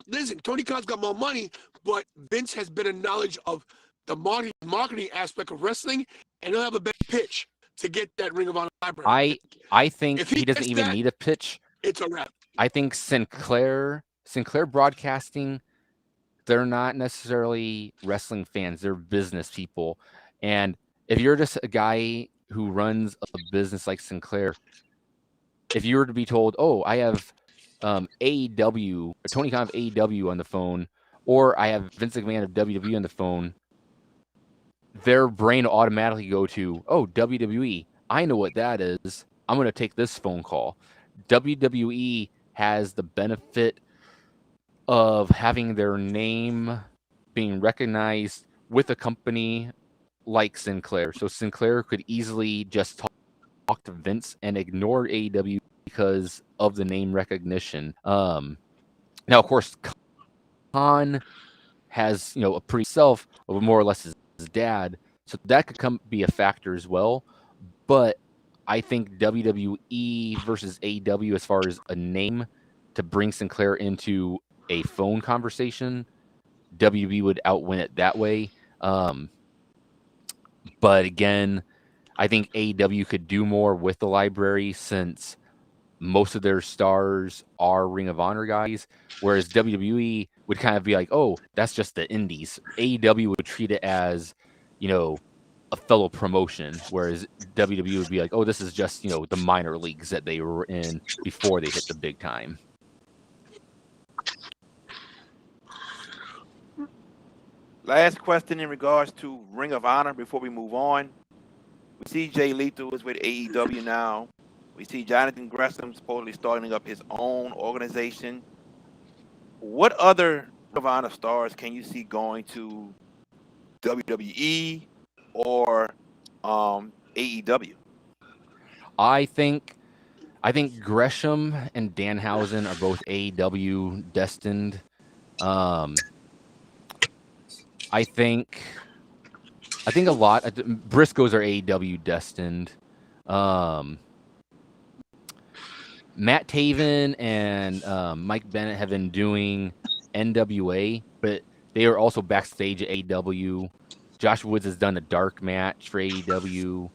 Listen, Tony Khan's got more money, but Vince has better knowledge of the marketing aspect of wrestling, and he'll have a better pitch to get that Ring of Honor library. I think If he doesn't gets even that, need a pitch. it's a wrap. I think Sinclair Broadcasting, they're not necessarily wrestling fans. They're business people. And if you're just a guy who runs a business like Sinclair, if you were to be told, oh, I have AEW, or Tony Khan of AEW on the phone, or I have Vince McMahon of WWE on the phone, their brain will automatically go to, oh, WWE. I know what that is. I'm going to take this phone call. WWE has the benefit of having their name being recognized with a company like Sinclair. So Sinclair could easily just talk to Vince and ignore AEW because of the name recognition. Now, of course, Khan has a pretty self of more or less his dad, so that could be a factor as well. But I think WWE versus AEW, as far as a name to bring Sinclair into a phone conversation, WWE would outwin it that way. But again, I think AEW could do more with the library since most of their stars are Ring of Honor guys, whereas WWE would kind of be like, oh, that's just the indies. AEW would treat it as, a fellow promotion, whereas WWE would be like, oh, this is just, the minor leagues that they were in before they hit the big time. Last question in regards to Ring of Honor before we move on. We see Jay Lethal is with AEW now. We see Jonathan Gresham supposedly starting up his own organization. What other Ring of Honor stars can you see going to WWE or AEW? I think Gresham and Danhausen are both AEW destined. I think a lot. Briscoes are AEW destined. Matt Taven and Mike Bennett have been doing NWA, but they are also backstage at AEW. Josh Woods has done a dark match for AEW.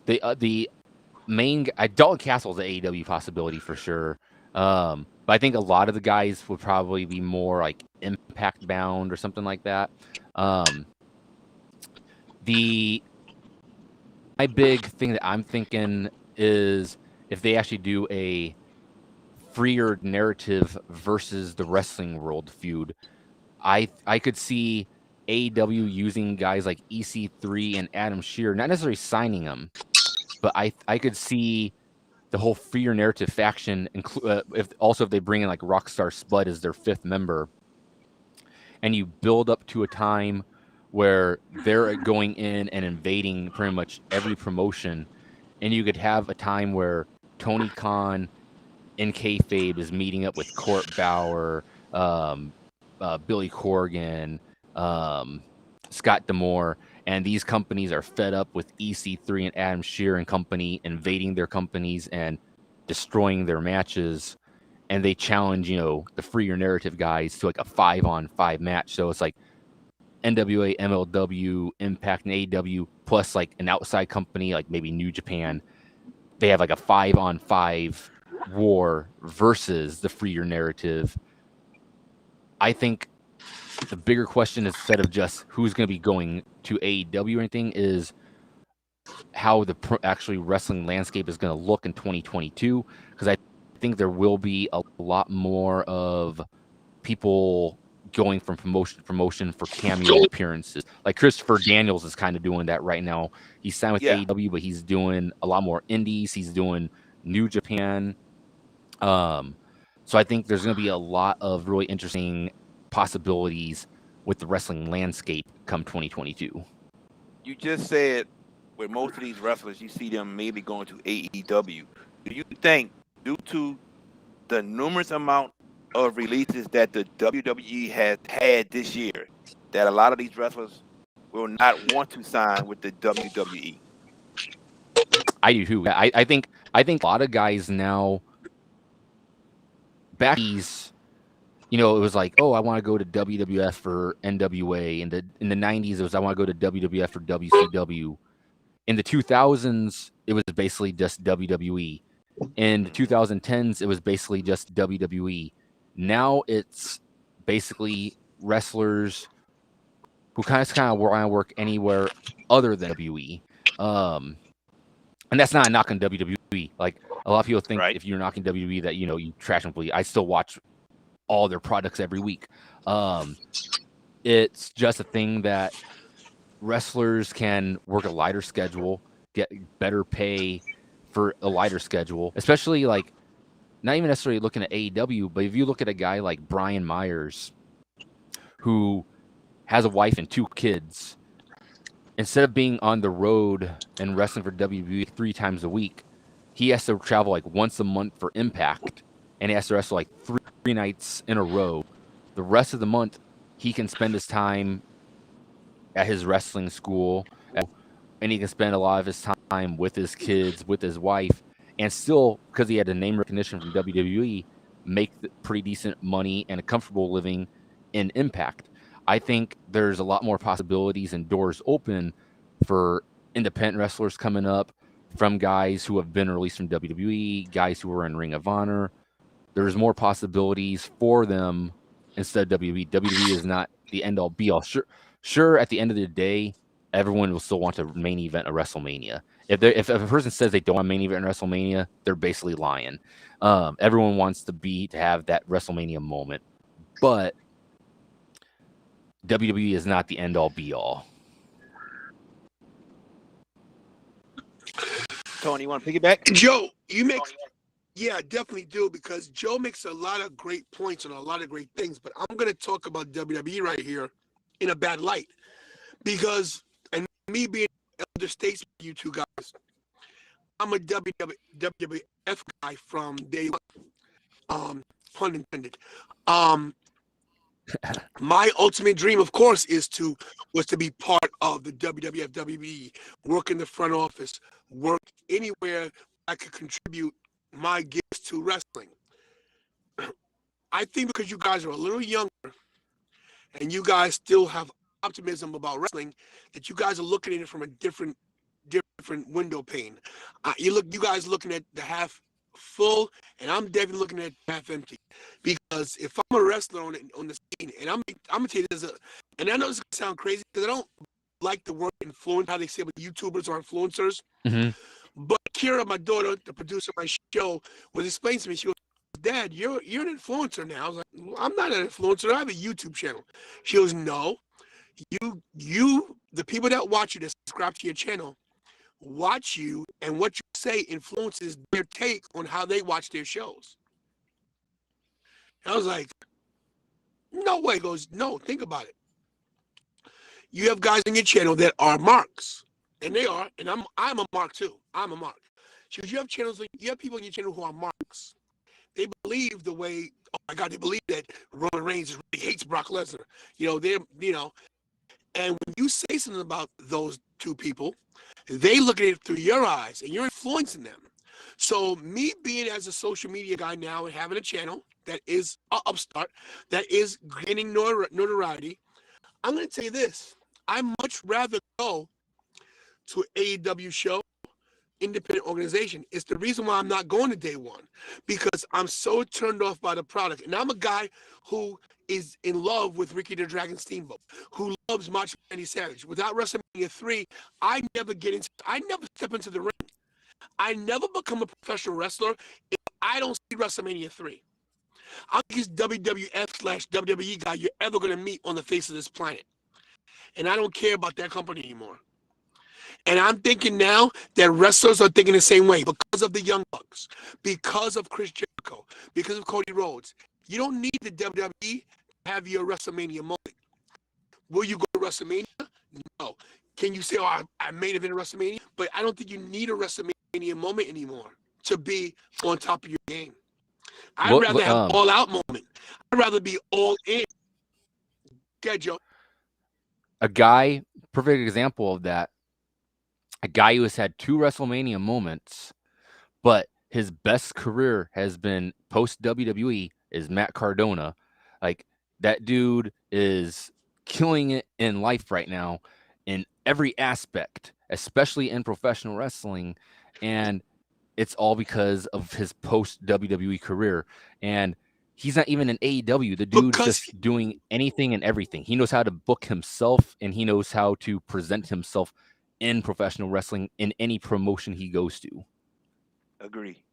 The main Dalton Castle's an AEW possibility for sure. But I think a lot of the guys would probably be more like Impact bound or something like that. My big thing that I'm thinking is if they actually do a freer narrative versus the wrestling world feud. I could see AEW using guys like EC3 and Adam Shearer, not necessarily signing them, but I could see the whole freer narrative faction, if they bring in like Rockstar Spud as their 5th member, and you build up to a time where they're going in and invading pretty much every promotion, and you could have a time where Tony Khan in kayfabe is meeting up with Court Bauer, Billy Corgan, Scott D'Amore, and these companies are fed up with EC3 and Adam Shearer and company invading their companies and destroying their matches, and they challenge, the freer narrative guys to like a 5-on-5 match. So it's like NWA, MLW, Impact, and AEW plus like an outside company like maybe New Japan. They have like a 5-on-5 war versus the freer narrative. I think the bigger question, instead of just who's going to be going to AEW or anything, is how the actually wrestling landscape is going to look in 2022, because I think there will be a lot more of people going from promotion to promotion for cameo appearances. Like Christopher Daniels is kind of doing that right now. He's signed with AEW, but he's doing a lot more indies. He's doing New Japan. So I think there's going to be a lot of really interesting possibilities with the wrestling landscape come 2022. You just said with most of these wrestlers, you see them maybe going to AEW. Do you think, due to the numerous amount of releases that the WWE has had this year, that a lot of these wrestlers will not want to sign with the WWE? I do too. I think a lot of guys now, back these, it was like, oh, I want to go to WWF for NWA. In the 90s, it was I want to go to WWF for WCW. In the 2000s, it was basically just WWE. In the 2010s, it was basically just WWE. Now it's basically wrestlers who kind of want to work anywhere other than WWE. And that's not a knock on WWE. Like, a lot of people think if you're knocking WWE that, you trash completely. I still watch all their products every week. It's just a thing that wrestlers can work a lighter schedule, get better pay for a lighter schedule, especially like not even necessarily looking at AEW, but if you look at a guy like Brian Myers, who has a wife and 2 kids, instead of being on the road and wrestling for WWE 3 times a week, he has to travel like once a month for Impact, and he has to wrestle like 3 nights in a row. The rest of the month, he can spend his time at his wrestling school, and he can spend a lot of his time with his kids, with his wife, and still, because he had a name recognition from WWE, make pretty decent money and a comfortable living in Impact. I think there's a lot more possibilities and doors open for independent wrestlers coming up, from guys who have been released from WWE, guys who are in Ring of Honor. There's more possibilities for them instead of WWE. WWE is not the end all be all. Sure, at the end of the day, everyone will still want to main event a WrestleMania. If a person says they don't want main event in WrestleMania, they're basically lying. Everyone wants to have that WrestleMania moment, but WWE is not the end all be all. Tony, you want to piggyback? Joe, yeah, I definitely do, because Joe makes a lot of great points on a lot of great things, but I'm going to talk about WWE right here in a bad light, because, and me being elder statesman, you two guys, I'm a WWF guy from day one, pun intended. My ultimate dream, of course, was to be part of the WWF, WWE, work in the front office, work anywhere I could contribute my gifts to wrestling. I think because you guys are a little younger and you guys still have optimism about wrestling, that you guys are looking at it from a different window pane. You guys looking at the half full, and I'm definitely looking at half empty. Because if I'm a wrestler on the scene, and I'm gonna tell you this, and I know this is gonna sound crazy because I don't like the word influence, how they say with YouTubers or influencers. Mm-hmm. But Kira, my daughter, the producer of my show, was explaining to me. She goes, "Dad, you're an influencer now." I was like, well, "I'm not an influencer. I have a YouTube channel." She goes, "No, the people that watch you, that subscribe to your channel, watch you, and what you say influences their take on how they watch their shows." And I was like, "No way." He goes, "No, think about it. You have guys on your channel that are marks, and they are, and I'm a mark too. I'm a mark." She goes, you have people on your channel who are marks. They believe the way, oh my God, they believe that Roman Reigns really hates Brock Lesnar. And when you say something about those two people, they look at it through your eyes, and you're influencing them. So me being as a social media guy now and having a channel that is an upstart, that is gaining notoriety, I'm going to tell you this. I much rather go to an AEW show, independent organization. It's the reason why I'm not going to day one, because I'm so turned off by the product. And I'm a guy who is in love with Ricky the Dragon Steamboat, who loves Macho Randy Savage. Without WrestleMania 3, I never step into the ring. I never become a professional wrestler if I don't see WrestleMania 3. I'm the biggest WWF/WWE guy you're ever going to meet on the face of this planet. And I don't care about that company anymore. And I'm thinking now that wrestlers are thinking the same way because of the Young Bucks, because of Chris Jericho, because of Cody Rhodes. You don't need the WWE to have your WrestleMania moment. Will you go to WrestleMania? No. Can you say, "Oh, I made it in WrestleMania"? But I don't think you need a WrestleMania moment anymore to be on top of your game. I'd rather have all-out moment. I'd rather be all in. Get Joe. A guy, perfect example of that. A guy who has had 2 WrestleMania moments, but his best career has been post WWE is Matt Cardona. Like, that dude is killing it in life right now in every aspect, especially in professional wrestling. And it's all because of his post WWE career. And he's not even in AEW. The dude's just doing anything and everything. He knows how to book himself, and he knows how to present himself in professional wrestling in any promotion he goes to. Agree.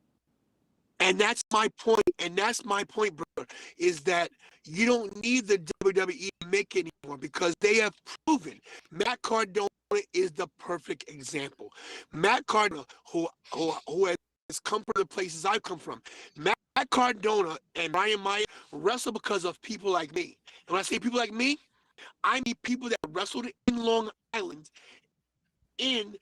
And that's my point. And that's my point, brother, is that you don't need the WWE to make it anymore, because they have proven Matt Cardona is the perfect example. Matt Cardona, who has come from the places I've come from. Matt Cardona and Brian Myers wrestle because of people like me. And when I say people like me, I mean people that wrestled in Long Island in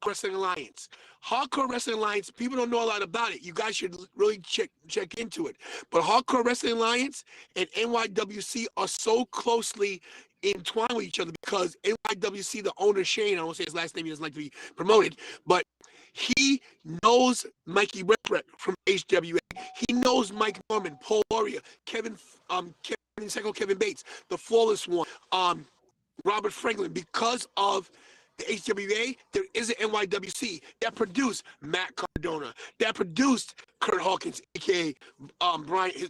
Wrestling Alliance. Hardcore Wrestling Alliance, people don't know a lot about it. You guys should really check into it. But Hardcore Wrestling Alliance and NYWC are so closely entwined with each other, because NYWC, the owner, Shane, I won't say his last name, he doesn't like to be promoted, but he knows Mikey Whipwreck from HWA. He knows Mike Norman, Paul Warrior, Kevin Bates, the Flawless One, Robert Franklin. Because of the HWA, there is an NYWC that produced Matt Cardona, that produced Kurt Hawkins, aka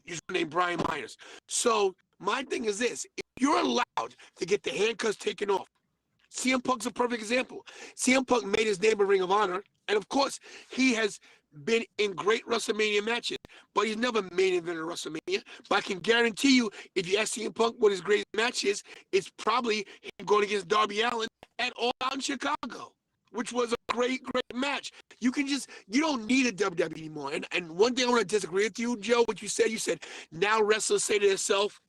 his name Brian Myers. So my thing is this: if you're allowed to get the handcuffs taken off, CM Punk's a perfect example. CM Punk made his name a Ring of Honor, and of course, he has been in great WrestleMania matches, but he's never main evented WrestleMania. But I can guarantee you, if you ask CM Punk what his greatest match is, it's probably him going against Darby Allin at All Out in Chicago, which was a great match. You don't need a WWE anymore. And one thing I want to disagree with you, Joe, what you said now wrestlers say to themselves,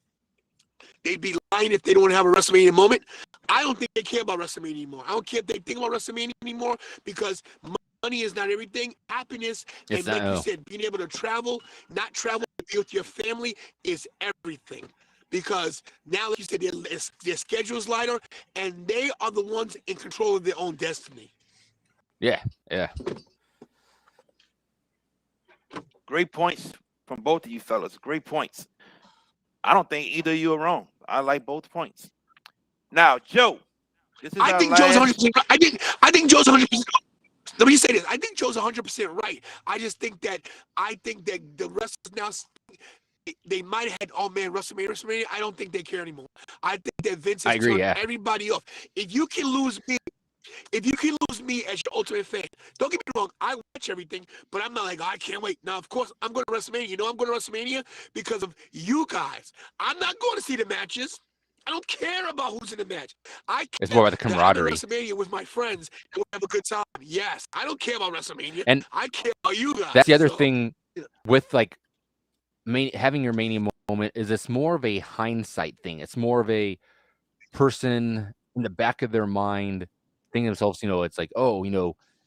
they'd be lying if they don't have a WrestleMania moment. I don't think they care about WrestleMania anymore. I don't care if they think about WrestleMania anymore, because money is not everything. Happiness, and like you said, being able to travel, not travel, be with your family is everything. Because now, like you said, their schedule's lighter, and they are the ones in control of their own destiny. Yeah. Great points from both of you fellas. Great points. I don't think either of you are wrong. I like both points. Now, Joe, this is I think Joe's 100%. I think Joe's 100%. Let me say this. I think Joe's 100% right. I think that the wrestlers now, they might have had, oh man, WrestleMania. I don't think they care anymore. I think that Vince has turned everybody off. If you can lose me, If you can lose me as your ultimate fan, don't get me wrong, I watch everything, but I'm not like, I can't wait. Now, of course, I'm going to WrestleMania. You know I'm going to WrestleMania because of you guys. I'm not going to see the matches. I don't care about who's in the match. I It's care more about the that I'm in camaraderie. WrestleMania with my friends and we'll have a good time. Yes, I don't care about WrestleMania. And I care about you guys. that's the other thing with like having your Mania moment is it's more of a hindsight thing. It's more of a person in the back of their mind thinking themselves, it's like, oh,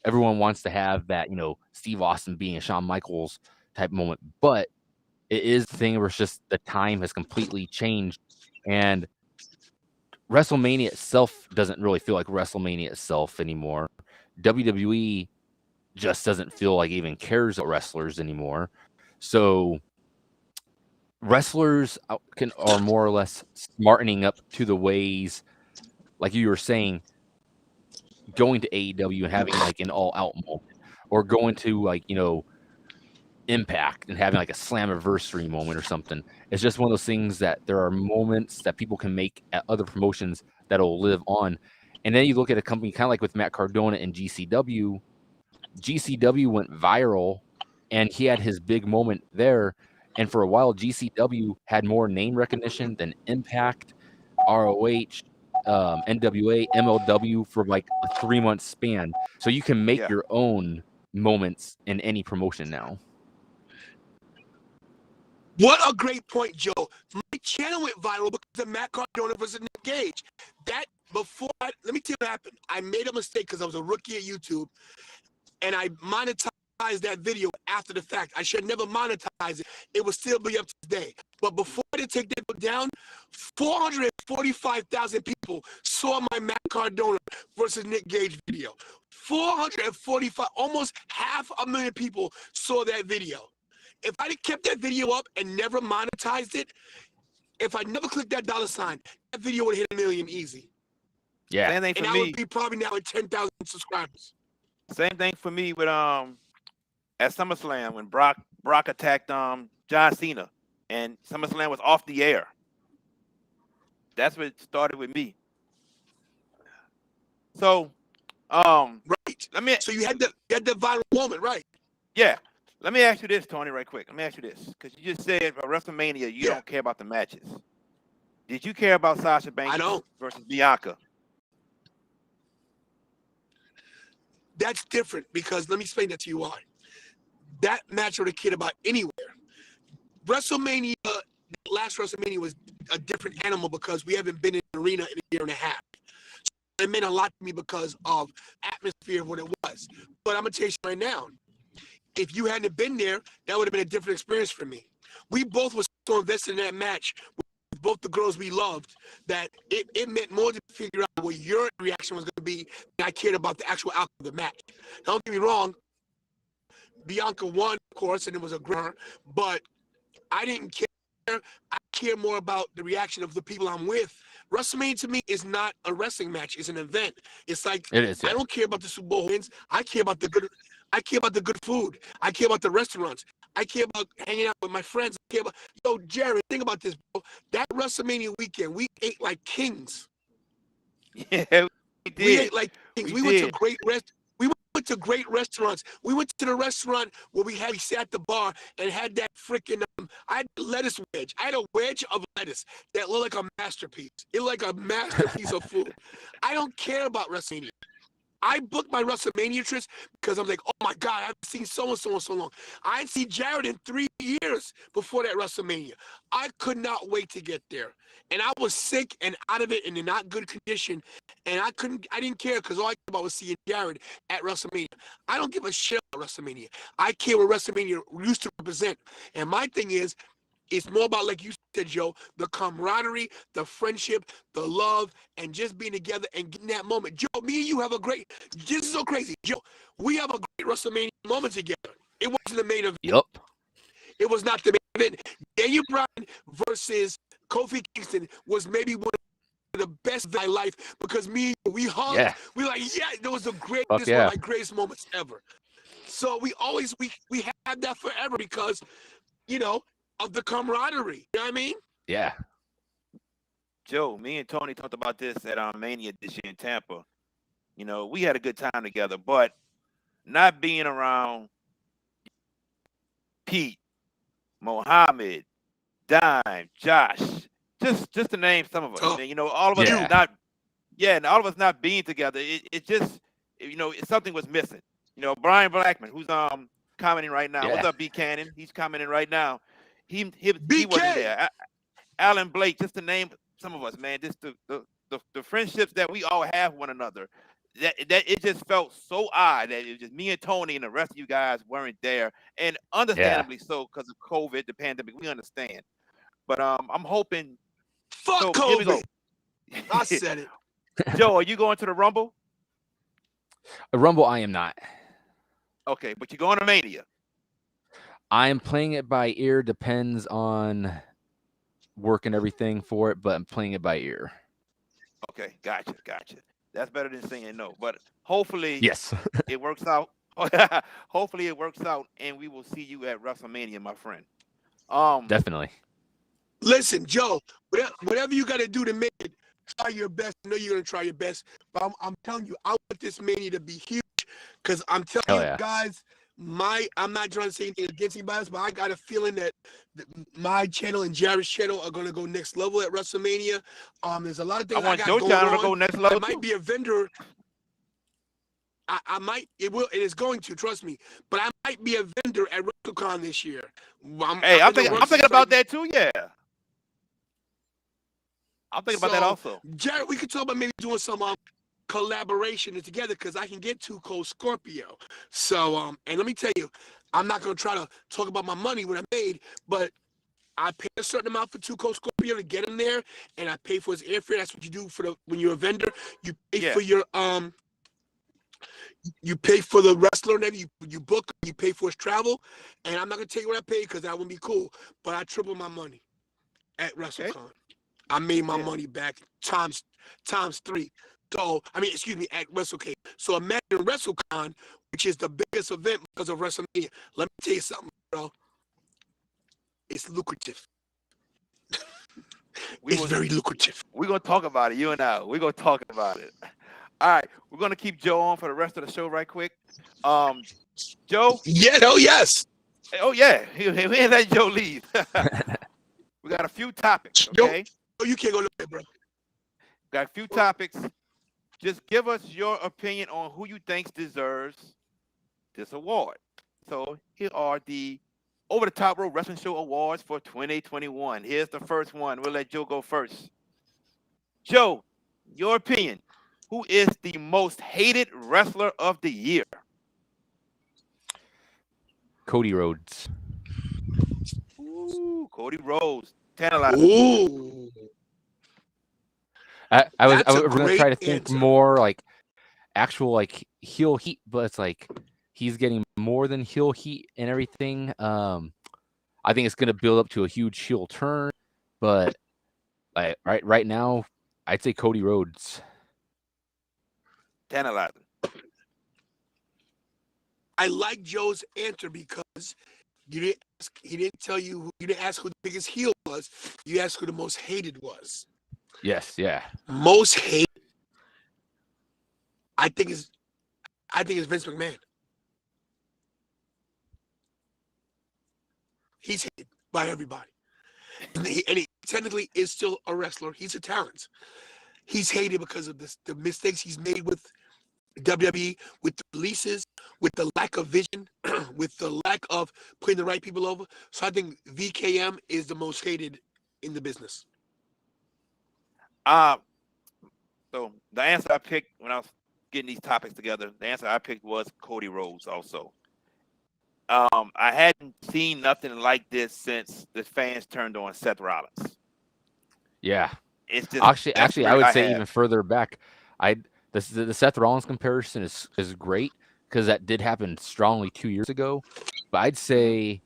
everyone wants to have that, Steve Austin being a Shawn Michaels type moment. But it is the thing where it's just the time has completely changed. And WrestleMania itself doesn't really feel like WrestleMania itself anymore. WWE just doesn't feel like it even cares about wrestlers anymore. So wrestlers are more or less smartening up to the ways, like you were saying, going to AEW and having like an all-out moment, or going to like Impact and having like a Slammiversary moment or something. It's just one of those things that there are moments that people can make at other promotions that'll live on. And then you look at a company kind of like with Matt Cardona and GCW. GCW went viral, and he had his big moment there. And for a while, GCW had more name recognition than Impact, ROH, NWA, MLW for like a 3-month span. So you can make your own moments in any promotion now. What a great point, Joe. My channel went viral because of Matt Cardona versus Nick Gage. Let me tell you what happened. I made a mistake because I was a rookie at YouTube, and I monetized that video after the fact. I should never monetize it. It would still be up to today. But before I did take that down, 445,000 people saw my Matt Cardona versus Nick Gage video. 445, almost 500,000 people saw that video. If I had kept that video up and never monetized it, if I never clicked that $sign, that video would hit 1 million easy. Yeah. Same thing for and me. I would be probably now at 10,000 subscribers. Same thing for me with at SummerSlam when Brock attacked John Cena, and SummerSlam was off the air. That's what started with me. So, right. Let me. So you had the viral moment, right? Yeah. Let me ask you this, Tony, right quick. Let me ask you this, because you just said for WrestleMania you don't care about the matches. Did you care about Sasha Banks versus Bianca? That's different, because let me explain that to you why. That match would have cared about anywhere. WrestleMania, last WrestleMania was a different animal because we haven't been in the arena in a year and a half. So it meant a lot to me because of atmosphere of what it was. But I'm going to tell you right now, if you hadn't been there, that would have been a different experience for me. We both were so invested in that match with both the girls we loved that it meant more to figure out what your reaction was going to be than I cared about the actual outcome of the match. Now, don't get me wrong, Bianca won, of course, and it was a great, but I didn't care. I care more about the reaction of the people I'm with. WrestleMania to me is not a wrestling match; it's an event. It's like it is. Yeah. I don't care about the Super Bowl wins. I care about the good. I care about the good food. I care about the restaurants. I care about hanging out with my friends. I care about Jared. Think about this, bro. That WrestleMania weekend, we ate like kings. Yeah, we did. We ate like kings. We went to great restaurants. We went to the restaurant where we sat at the bar and had that freaking I had a lettuce wedge. I had a wedge of lettuce that looked like a masterpiece. It looked like a masterpiece of food. I don't care about WrestleMania. I booked my WrestleMania trips because I'm like, oh my God, I haven't seen so-and-so in so long. I hadn't seen Jared in 3 years before that WrestleMania. I could not wait to get there. And I was sick and out of it and in not good condition. And I didn't care because all I cared about was seeing Jared at WrestleMania. I don't give a shit about WrestleMania. I care what WrestleMania used to represent. And my thing is, it's more about, like you said, Joe, the camaraderie, the friendship, the love, and just being together and getting that moment. Joe, me and you have this is so crazy. Joe, we have a great WrestleMania moment together. It wasn't the main event. Yep. It was not the main event. Daniel Bryan versus Kofi Kingston was maybe one of the best of my life because we hugged. Yeah. We were like, yeah, that was the greatest, one of my greatest moments ever. So we have that forever because, of the camaraderie. You know what I mean? Yeah. Joe, me and Tony talked about this at Mania this year in Tampa. we had a good time together, but not being around Pete, Mohammed, Dime, Josh, just to name some of us, Tough. all of us Yeah. not, yeah, and all of us not being together, it just, something was missing. Brian Blackman, who's commenting right now. What's Yeah. up, B Cannon? He's commenting right now. He wasn't BK. there. Alan Blake, just to name some of us, man. Just the friendships that we all have with one another. That it just felt so odd that it was just me and Tony and the rest of you guys weren't there, and Yeah. understandably so because of COVID, the pandemic. We understand, but I'm hoping. Fuck So here we COVID. go. I said it. Joe, are you going to the Rumble? A Rumble, I am not. Okay, but you're going to Mania. I am playing it by ear. Depends on work and everything for it, but I'm playing it by ear. Okay, gotcha. That's better than saying no, but hopefully Yes. it works out. Hopefully it works out, and we will see you at WrestleMania, my friend. Definitely. Listen, Joe, whatever you got to do to make it, try your best. I know you're going to try your best, but I'm telling you, I want this Mania to be huge because I'm telling Hell you yeah. guys, I'm not trying to say anything against anybody else, but I got a feeling that my channel and Jared's channel are going to go next level at WrestleMania. There's a lot of I things I want got Joe going channel to on. go next I level might too. be a vendor. I might, it is going to, trust me, but I might be a vendor at WrestleCon this year. Hey, I'm thinking about that too. Yeah, I'm thinking about that also. Jared, we could talk about maybe doing some collaboration together because I can get Too Cold Scorpio. So, and let me tell you, I'm not going to try to talk about my money when I made, but I pay a certain amount for Too Cold Scorpio to get him there, and I pay for his airfare. That's what you do when you're a vendor. You pay for your you pay for the wrestler, and then you book, you pay for his travel, and I'm not gonna tell you what I paid because that wouldn't be cool. But I tripled my money at WrestleCon. Okay. I made my money back times 3. So excuse me, at WrestleCon. So imagine WrestleCon, which is the biggest event because of WrestleMania. Let me tell you something, bro. It's lucrative. It's very lucrative. We're gonna talk about it, you and I. We're gonna talk about it. All right, we're gonna keep Joe on for the rest of the show, right quick. Joe. Yeah. Oh yes. Oh yeah. We ain't let Joe leave. We got a few topics. Okay. Joe, you can't go there, bro. Got a few topics. Just give us your opinion on who you think deserves this award. So here are the Over the Top Rope Wrestling Show Awards for 2021. Here's the first one. We'll let Joe go first. Joe, your opinion. Who is the most hated wrestler of the year? Cody Rhodes. Ooh, Cody Rhodes. Tantalizing. Ooh. I was gonna try to think answer. more like actual like heel heat, but it's like he's getting more than heel heat and everything. I think it's gonna build up to a huge heel turn, but right now, I'd say Cody Rhodes. Tantalizing. I like Joe's answer because he didn't tell you, you didn't ask who the biggest heel was. You asked who the most hated was. Yes, yeah. Most hated, I think is Vince McMahon. He's hated by everybody. And he technically is still a wrestler. He's a talent. He's hated because of the mistakes he's made with WWE, with the releases, with the lack of vision, with the lack of putting the right people over. So I think VKM is the most hated in the business. So the answer I picked when I was getting these topics together, the answer I picked was Cody Rhodes also. I hadn't seen nothing like this since the fans turned on Seth Rollins. Yeah. It's just actually I would say even further back. The Seth Rollins comparison is great because that did happen strongly 2 years ago. But I'd say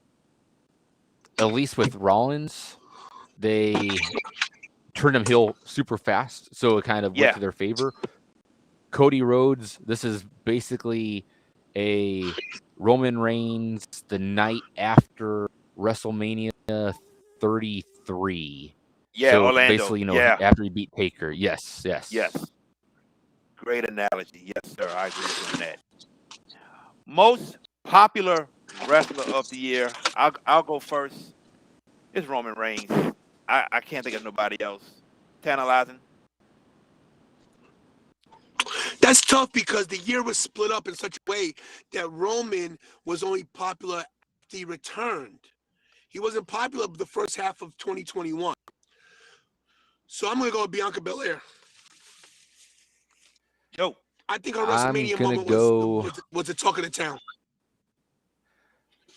at least with Rollins, they turned him heel super fast, so it kind of went to their favor. Cody Rhodes, this is basically a Roman Reigns the night after WrestleMania 33. Yeah, so Orlando. Basically, after he beat Taker. Yes. Great analogy. Yes, sir. I agree with you on that. Most popular wrestler of the year. I'll go first. It's Roman Reigns. I can't think of nobody else. Tantalizing. That's tough because the year was split up in such a way that Roman was only popular after he returned. He wasn't popular the first half of 2021. So I'm going to go with Bianca Belair. Joe. I think her I'm WrestleMania gonna moment go. was the talk of the town.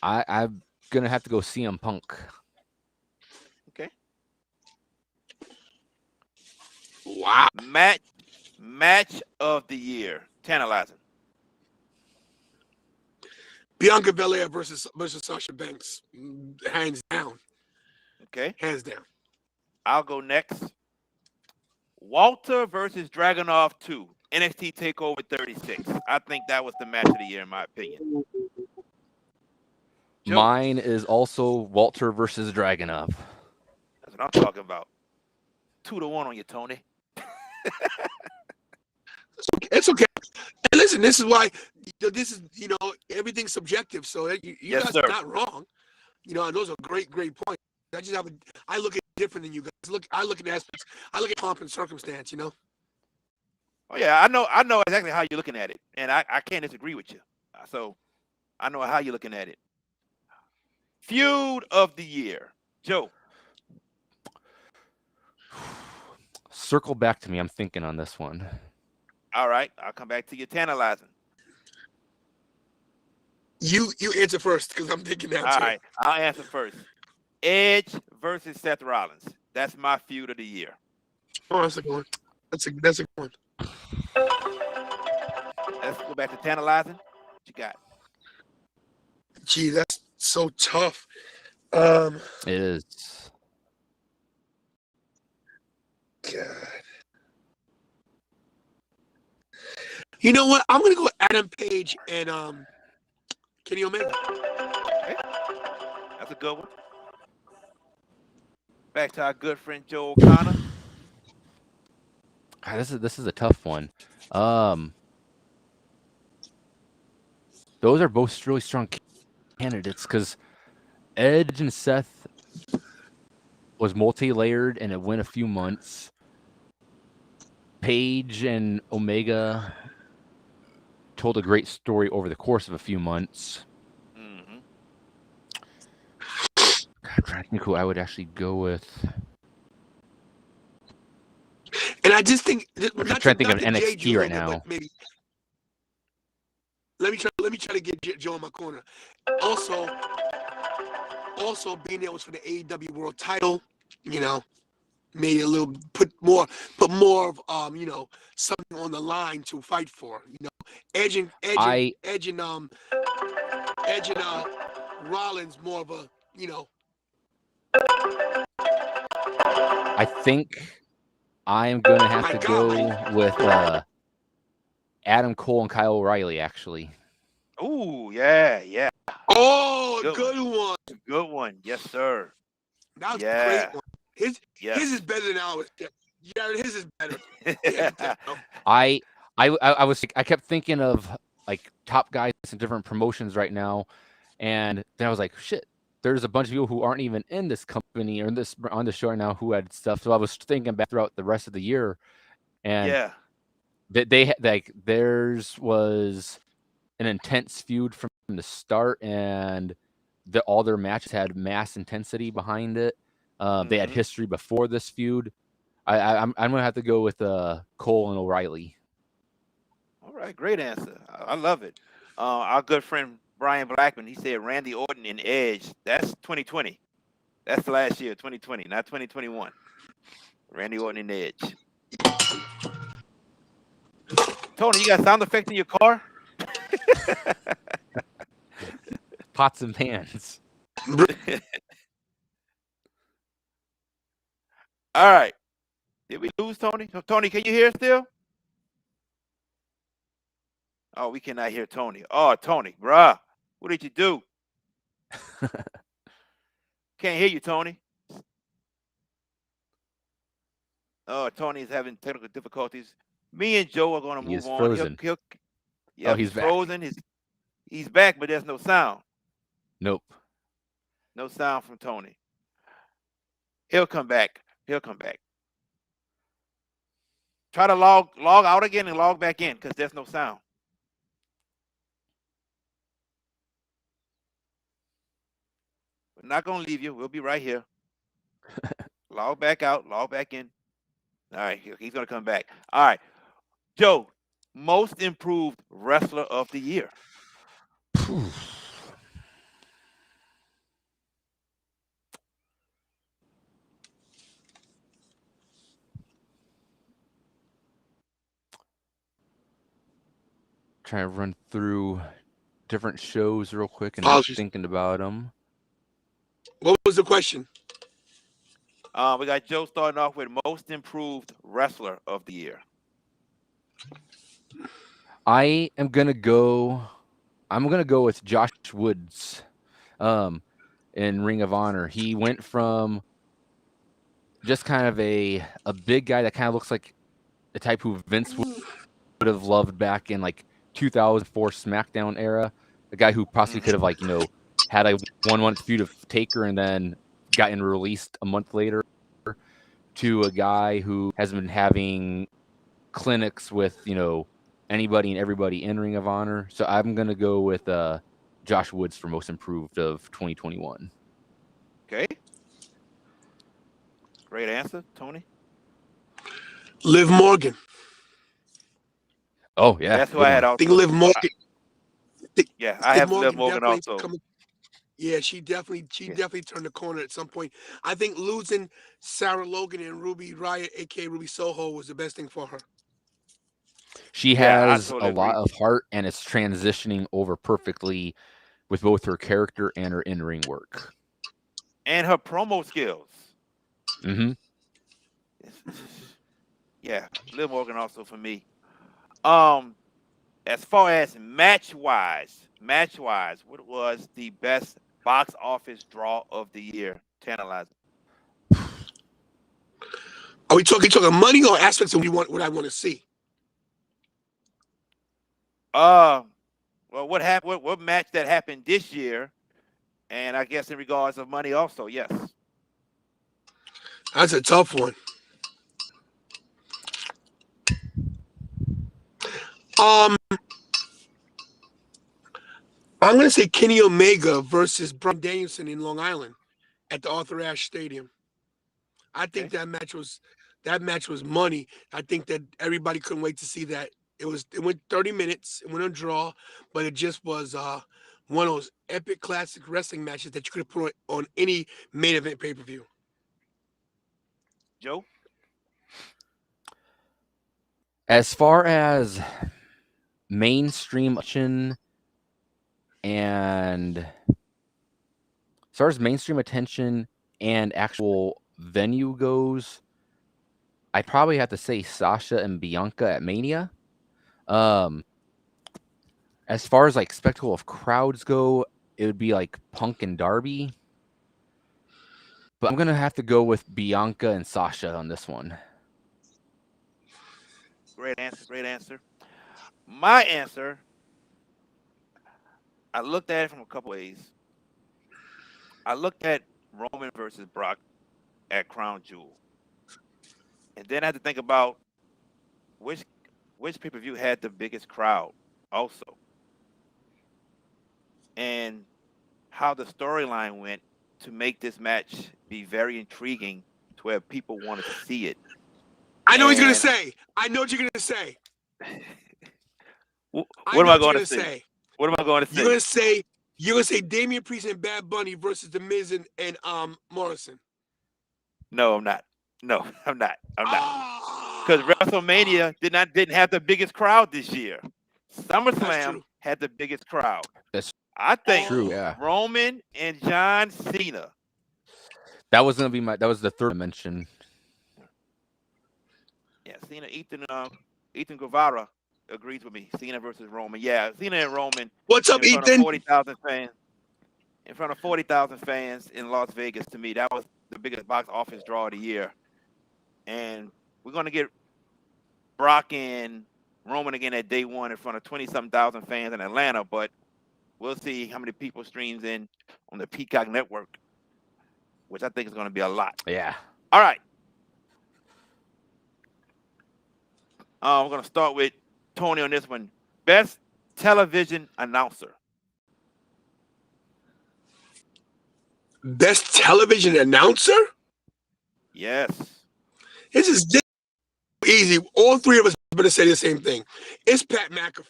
I'm gonna have to go CM Punk. Okay. Wow. Match of the year. Tantalizing. Bianca Belair versus Sasha Banks. Hands down. Okay. Hands down. I'll go next. Walter versus Dragunov 2. NXT Takeover 36. I think that was the match of the year, in my opinion. Joe. Mine is also Walter versus Dragunov. That's what I'm talking about. 2-1 on you, Tony. It's okay. And listen, this is why everything's subjective. So you Yes, guys sir. are not wrong. Those are great points. I look at it different than you guys. I look at aspects. I look at pomp and circumstance. Oh yeah, I know exactly how you're looking at it, and I can't disagree with you. So I know how you're looking at it. Feud of the year, Joe. Circle back to me. I'm thinking on this one. All right, I'll come back to you. Tantalizing. You answer first because I'm thinking now too. All right, I'll answer first. Edge versus Seth Rollins. That's my feud of the year. Oh, that's a good one. That's a good one. Let's go back to Tantalizing. What you got? Gee, that's so tough. It is. God. You know what? I'm gonna go Adam Page and Kenny Omega. Okay. That's a good one. Back to our good friend Joe O'Connor. This is a tough one. Those are both really strong candidates because Edge and Seth was multi-layered and it went a few months. Page and Omega told a great story over the course of a few months. Mm-hmm. God, I'm trying to think who I would actually go with. And I just think I'm trying to think of NXT right now. Maybe let me try to get Joe in my corner. Also being there was for the AEW World Title. Made it a little put more of something on the line to fight for. Edge and Rollins more of a I think I am going to have to go with Adam Cole and Kyle O'Reilly, actually. Ooh, yeah. Oh, good one. Good one. Yes, sir. That was a great one. His is better than ours. Yeah, his is better. I kept thinking of like top guys in different promotions right now, and then I was like, shit, there's a bunch of people who aren't even in this company or on the show right now who had stuff. So I was thinking back throughout the rest of the year, and theirs was an intense feud from the start, and all their matches had mass intensity behind it. They had history before this feud. I'm gonna have to go with Cole and O'Reilly. All right, great answer. I love it. Our good friend Brian Blackman, he said Randy Orton and Edge. That's 2020. That's last year, 2020, not 2021. Randy Orton and Edge. Tony, you got sound effects in your car? Pots and pans. All right. Did we lose Tony? Tony, can you hear still? Oh, we cannot hear Tony. Oh, Tony, bruh. What did you do? Can't hear you, Tony. Oh, Tony is having technical difficulties. Me and Joe are going to He is move on. frozen. Yep, he's he's back. frozen. He's back, but there's no sound. Nope. No sound from Tony. He'll come back. Try to log out again and log back in because there's no sound. We're not going to leave you. We'll be right here. Log back out, log back in. All right, he's going to come back. All right. Joe, most improved wrestler of the year. Trying to run through different shows real quick and Apologies. thinking about them. What was the question? We got Joe starting off with most improved wrestler of the year. I'm gonna go with Josh Woods, in Ring of Honor. He went from just kind of a big guy that kind of looks like the type who Vince would have loved back in like 2004 SmackDown era. A guy who possibly could have had a 1 month feud of Taker and then gotten released a month later, to a guy who has been having clinics with anybody and everybody in Ring of Honor. So I'm gonna go with Josh Woods for most improved of 2021. Okay. Great answer, Tony. Liv Morgan. Oh yeah, That's who I had I also. think Liv Morgan. Yeah, I have Liv Morgan also. Yeah, she definitely turned the corner at some point. I think losing Sarah Logan and Ruby Riott, aka Ruby Soho, was the best thing for her. She has a lot of heart and it's transitioning over perfectly with both her character and her in-ring work. And her promo skills. Mm-hmm. Yeah, Liv Morgan also for me. As far as match-wise, what was the best box office draw of the year? Tantalizing. Are we talking money or aspects of what I want to see? Well, what happened? What match that happened this year? And I guess in regards of money, also, yes. That's a tough one. I'm gonna say Kenny Omega versus Bryan Danielson in Long Island at the Arthur Ashe Stadium. I think that match was money. I think that everybody couldn't wait to see that. It went 30 minutes, it went on draw, but it just was one of those epic classic wrestling matches that you could have put on any main event pay-per-view. Joe? As far as mainstream attention and actual venue goes, I'd probably have to say Sasha and Bianca at Mania. As far as like spectacle of crowds go, it would be like Punk and Darby. But I'm gonna have to go with Bianca and Sasha on this one. Great answer. My answer, I looked at it from a couple ways. I looked at Roman versus Brock at Crown Jewel. And then I had to think about which pay-per-view had the biggest crowd also. And how the storyline went to make this match be very intriguing to where people wanted to see it. I know what you're gonna say. What am I going to say? What am I going to say? You're gonna say Damian Priest and Bad Bunny versus The Miz and Morrison. No, I'm not. Because WrestleMania didn't have the biggest crowd this year. SummerSlam had the biggest crowd. I think true, yeah. Roman and John Cena. That was the third mention. Yeah, Cena, Ethan Guevara agrees with me. Cena versus Roman. Yeah, Cena and Roman. What's up, in front Ethan? Of 40,000 fans. In front of 40,000 fans in Las Vegas, to me, that was the biggest box office draw of the year. And we're gonna get Brock and Roman again at day one in front of 20-something thousand fans in Atlanta, but we'll see how many people streams in on the Peacock Network, which I think is going to be a lot. Yeah. All right. We're going to start with Tony on this one. Best television announcer. Best television announcer? Yes. This is easy. All three of us are going to say the same thing. It's Pat McAfee.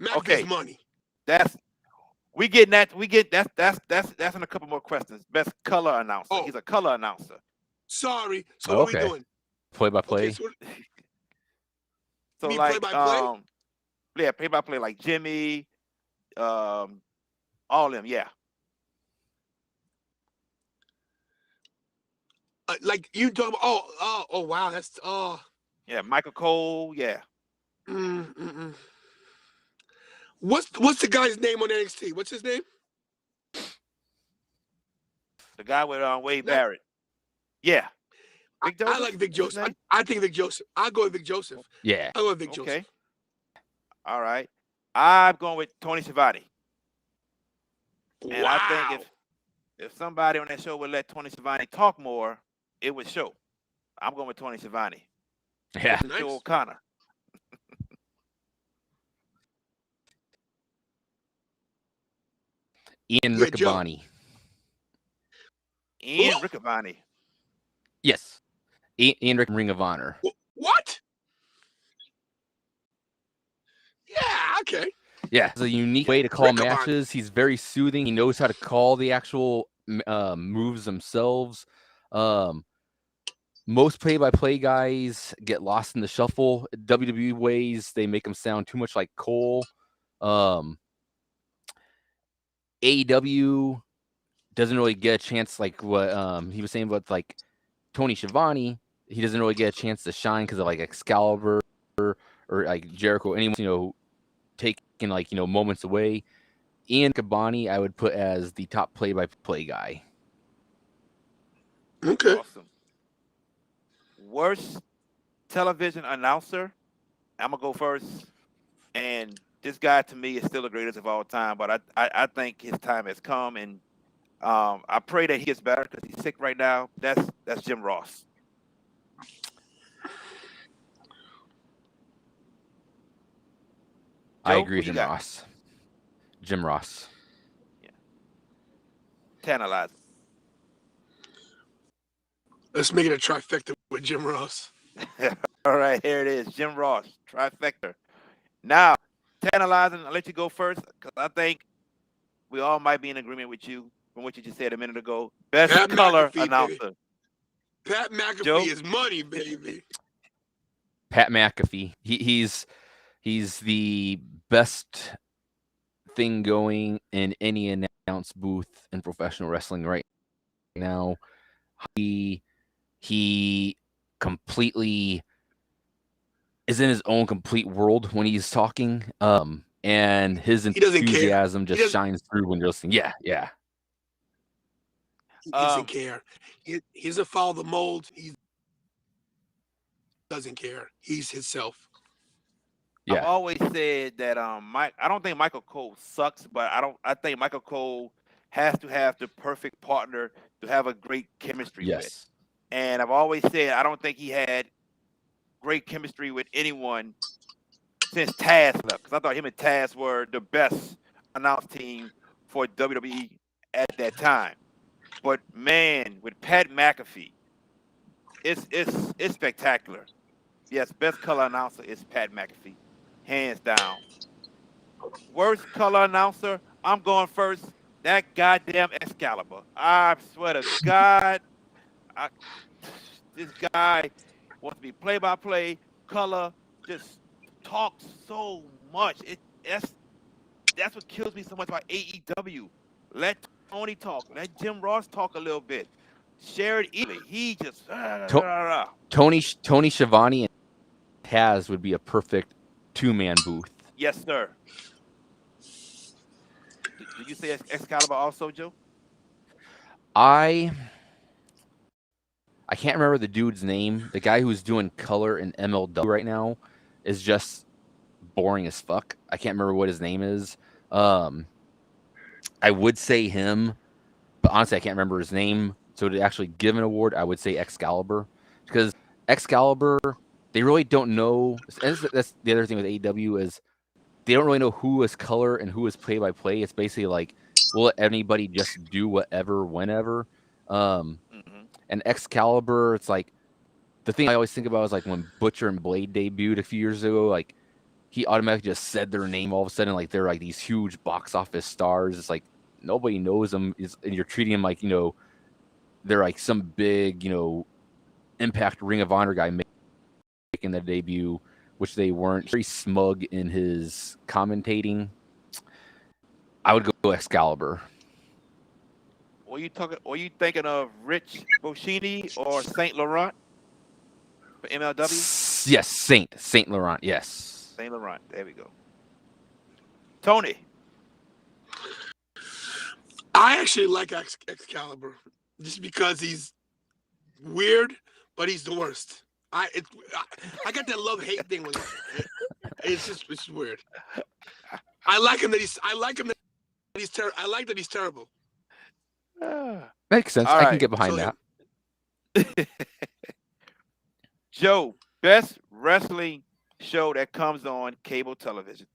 McAfee's Okay. money. That's we get that. We get that's in a couple more questions. Best color announcer. Oh. He's a color announcer. Sorry. So what are we doing? Play by play. Okay, So mean like play-by-play? Yeah, play by play like Jimmy, all of them. Yeah. Like you talking about? Oh, wow. That's Yeah, Michael Cole. Yeah. What's the guy's name on NXT? What's his name? The guy with Wade Barrett. Yeah. Vic Joseph? I like Vic Joseph. I think Vic Joseph. I'll go with Vic Joseph. Yeah. I'll go with Vic Okay. Joseph. All right. I'm going with Tony Schiavone. And Wow. I think if somebody on that show would let Tony Schiavone talk more, it would show. I'm going with Tony Schiavone. Yeah. Nice. Joe O'Connor. Ian Yeah, Riccaboni. Ian Who? Riccaboni. Yes. Ian Ring of Honor. What? Yeah, okay. Yeah, it's a unique way to call Riccaboni. matches. He's very soothing. He knows how to call the actual moves themselves. Most play-by-play guys get lost in the shuffle. WWE ways, they make them sound too much like Cole. AEW doesn't really get a chance, like what he was saying about like Tony Schiavone. He doesn't really get a chance to shine because of like Excalibur or like Jericho. Anyone, taking like moments away. Ian Riccaboni, I would put as the top play-by-play guy. Okay. Awesome. Worst television announcer. I'm gonna go first. And this guy to me is still the greatest of all time, but I think his time has come, and I pray that he gets better because he's sick right now. That's Jim Ross. I Joe, agree with Jim Ross. Yeah. Tantalizing. Let's make it a trifecta with Jim Ross. All right, here it is. Jim Ross, trifecta. Now, Tantalizing, I'll let you go first because I think we all might be in agreement with you from what you just said a minute ago. Best Pat color McAfee, announcer. baby. Pat McAfee Joe? is money, baby. Pat McAfee. He's the best thing going in any announce booth in professional wrestling right now. He completely is in his own complete world when he's talking. And his enthusiasm just shines through when you're listening. Yeah. He doesn't care. He doesn't follow the mold. He doesn't care. He's himself. Yeah. I've always said that I don't think Michael Cole sucks, but I think Michael Cole has to have the perfect partner to have a great chemistry with. And I've always said I don't think he had great chemistry with anyone since Taz left, because I thought him and Taz were the best announce team for WWE at that time. But man, with Pat McAfee, it's spectacular. Yes, best color announcer is Pat McAfee, hands down. Worst color announcer, I'm going first. That goddamn Excalibur. I swear to God, this guy wants to be play-by-play, color, just talks so much. That's what kills me so much about AEW. Let Tony talk. Let Jim Ross talk a little bit. Share it evenly. He just Tony Schiavone and Taz would be a perfect two-man booth. Yes, sir. Did you say Excalibur also, Joe? I I can't remember the dude's name. The guy who's doing color in MLW right now is just boring as fuck. I can't remember what his name is. I would say him, but honestly, I can't remember his name. So to actually give an award, I would say Excalibur, because Excalibur, they really don't know. That's the other thing with AEW is they don't really know who is color and who is play by play. It's basically like, will let anybody just do whatever, whenever. And Excalibur, it's like the thing I always think about is like when Butcher and Blade debuted a few years ago. Like he automatically just said their name all of a sudden, like they're like these huge box office stars. It's like nobody knows them, and you're treating them like they're like some big Impact Ring of Honor guy making their debut, which they weren't. Very smug in his commentating. I would go Excalibur. Were you thinking of Rich Boschini or Saint Laurent for MLW? Yes, Saint Laurent. Yes, Saint Laurent. There we go. Tony. I actually like Excalibur just because he's weird, but he's the worst. I got that love-hate thing with him. It's weird. I like him that he's terrible. I like that he's terrible. Makes sense. All I can right. get behind that. Joe, best wrestling show that comes on cable television.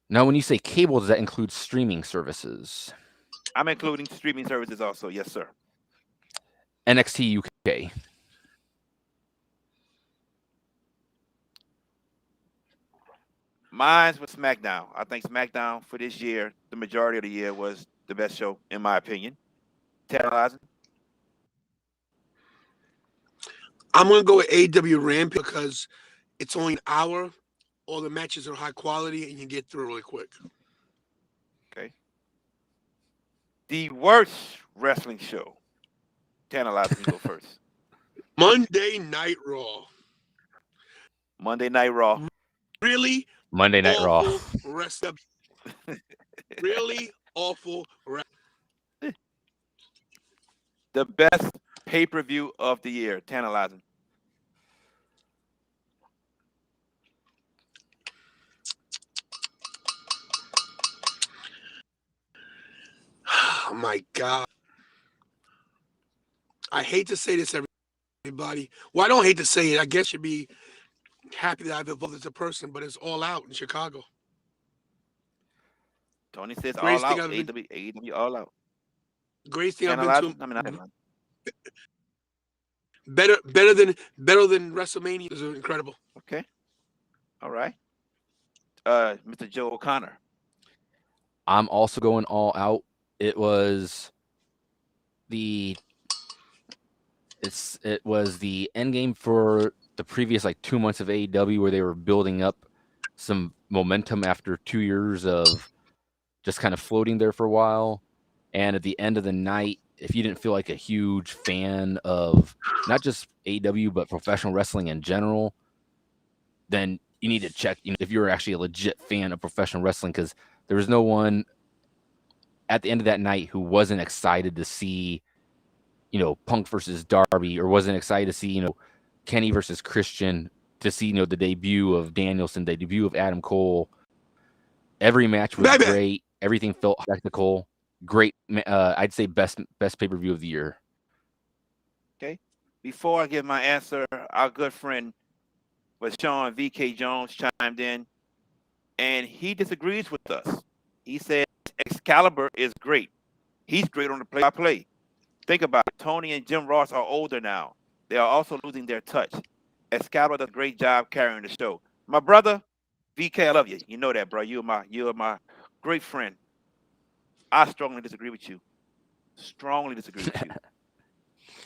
Now, when you say cable, does that include streaming services? I'm including streaming services also. Yes, sir. NXT UK. Mine was SmackDown. I think SmackDown for this year, the majority of the year, was the best show, in my opinion. Tantalizing. I'm gonna go with AW Rampage because it's only an hour. All the matches are high quality, and you get through really quick. Okay. The worst wrestling show. Tantalizing, you go first. Monday Night Raw. Monday Night Raw. Really Monday Night Raw. Wrestling. Really awful wrestling. The best pay-per-view of the year. Tantalizing. Oh my God. I hate to say this, everybody. Well, I don't hate to say it. I guess you'd be happy that I've evolved as a person, but it's All Out in Chicago. Tony says Greatest all thing out. I've been- AEW all out. Greatest thing I've been Tantalizing. to. I mean, not Tantalizing. Better than WrestleMania. Is incredible. Okay. All right. Mr. Joe O'Connor. I'm also going All Out. It was the end game for the previous like 2 months of AEW, where they were building up some momentum after 2 years of just kind of floating there for a while. And at the end of the night, if you didn't feel like a huge fan of not just AEW but professional wrestling in general, then you need to check if you're actually a legit fan of professional wrestling, because there was no one at the end of that night who wasn't excited to see, Punk versus Darby, or wasn't excited to see, Kenny versus Christian, to see, the debut of Danielson, the debut of Adam Cole. Every match was great. Everything felt technical. Great. I'd say best pay-per-view of the year. Okay. Before I give my answer, our good friend was Sean VK Jones chimed in, and he disagrees with us. He said Excalibur is great. He's great on the play-by-play. Think about it. Tony and Jim Ross are older now. They are also losing their touch. Excalibur does a great job carrying the show. My brother, VK, I love you. You know that, bro. You're my great friend. I strongly disagree with you. Strongly disagree with you.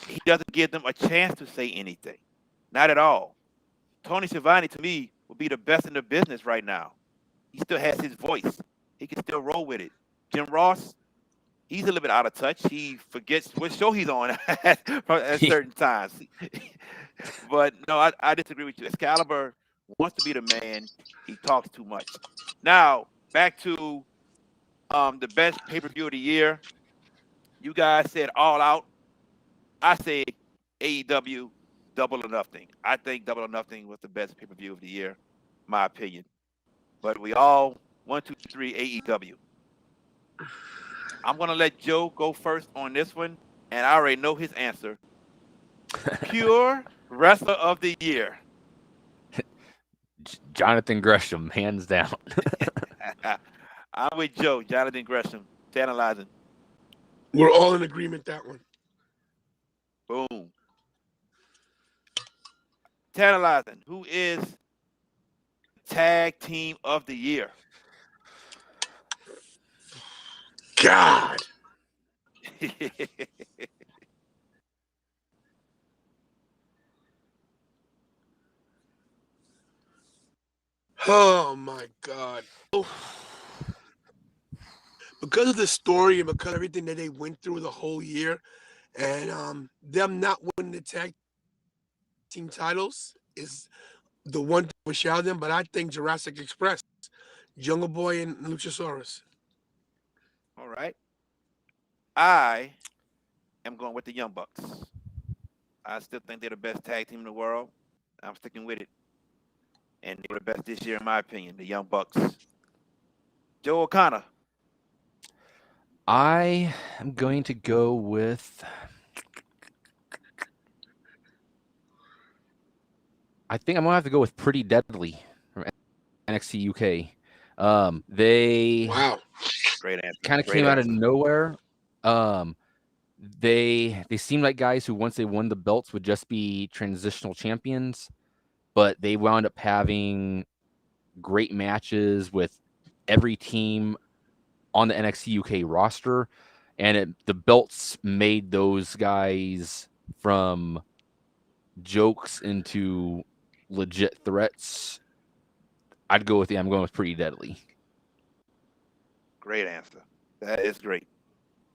He doesn't give them a chance to say anything. Not at all. Tony Schiavone, to me, would be the best in the business right now. He still has his voice. He can still roll with it. Jim Ross, he's a little bit out of touch. He forgets what show he's on at certain times. But no, I disagree with you. Excalibur wants to be the man. He talks too much. Now, back to the best pay-per-view of the year. You guys said All Out. I say AEW Double or Nothing. I think Double or Nothing was the best pay-per-view of the year, my opinion. But we all 1, 2, 3 AEW. I'm gonna let Joe go first on this one, and I already know his answer. Pure Wrestler of the Year. Jonathan Gresham, hands down. I'm with Joe, Jonathan Gresham, Tantalizing. We're all in agreement that one. Boom. Tantalizing. Who is Tag Team of the Year? God. Oh my God. Because of the story and because of everything that they went through the whole year, and them not winning the tag team titles is the one thing we shout them. But I think Jurassic Express, Jungle Boy, and Luchasaurus. All right. I am going with the Young Bucks. I still think they're the best tag team in the world. I'm sticking with it. And they were the best this year, in my opinion, the Young Bucks. Joe O'Connor. I am going to go with. I think I'm gonna have to go with Pretty Deadly from NXT UK. They Wow. Great answer. kind of Great came out of answer. nowhere. They seemed like guys who once they won the belts would just be transitional champions, but they wound up having great matches with every team on the NXT UK roster, and the belts made those guys from jokes into legit threats. I'm going with Pretty Deadly. Great answer. That is great.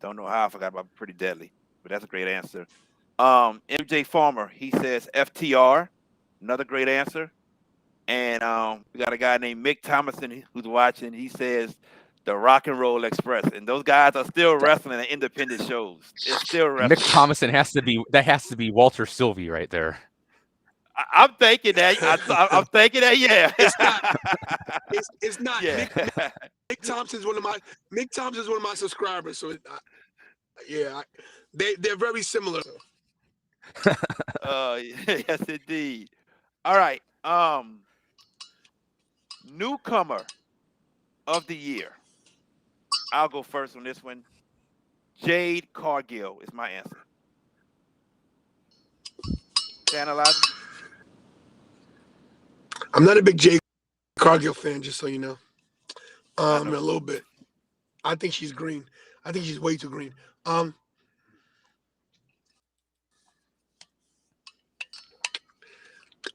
Don't know how I forgot about Pretty Deadly, but that's a great answer. MJ Farmer, he says FTR, another great answer. And we got a guy named Mick Thomason who's watching. He says the Rock and Roll Express, and those guys are still wrestling at independent shows. They're still Mick wrestling. Thomason has to be Walter Sylvie right there. I'm thinking that. I'm thinking that. Yeah. It's not. It's not. Yeah. Mick Thompson's one of my subscribers. So yeah, they're very similar. Yes, indeed. All right. Newcomer of the year. I'll go first on this one. Jade Cargill is my answer. Analyzing. I'm not a big Jade Cargill fan, just so you know. I know. A little bit. I think she's green. I think she's way too green. I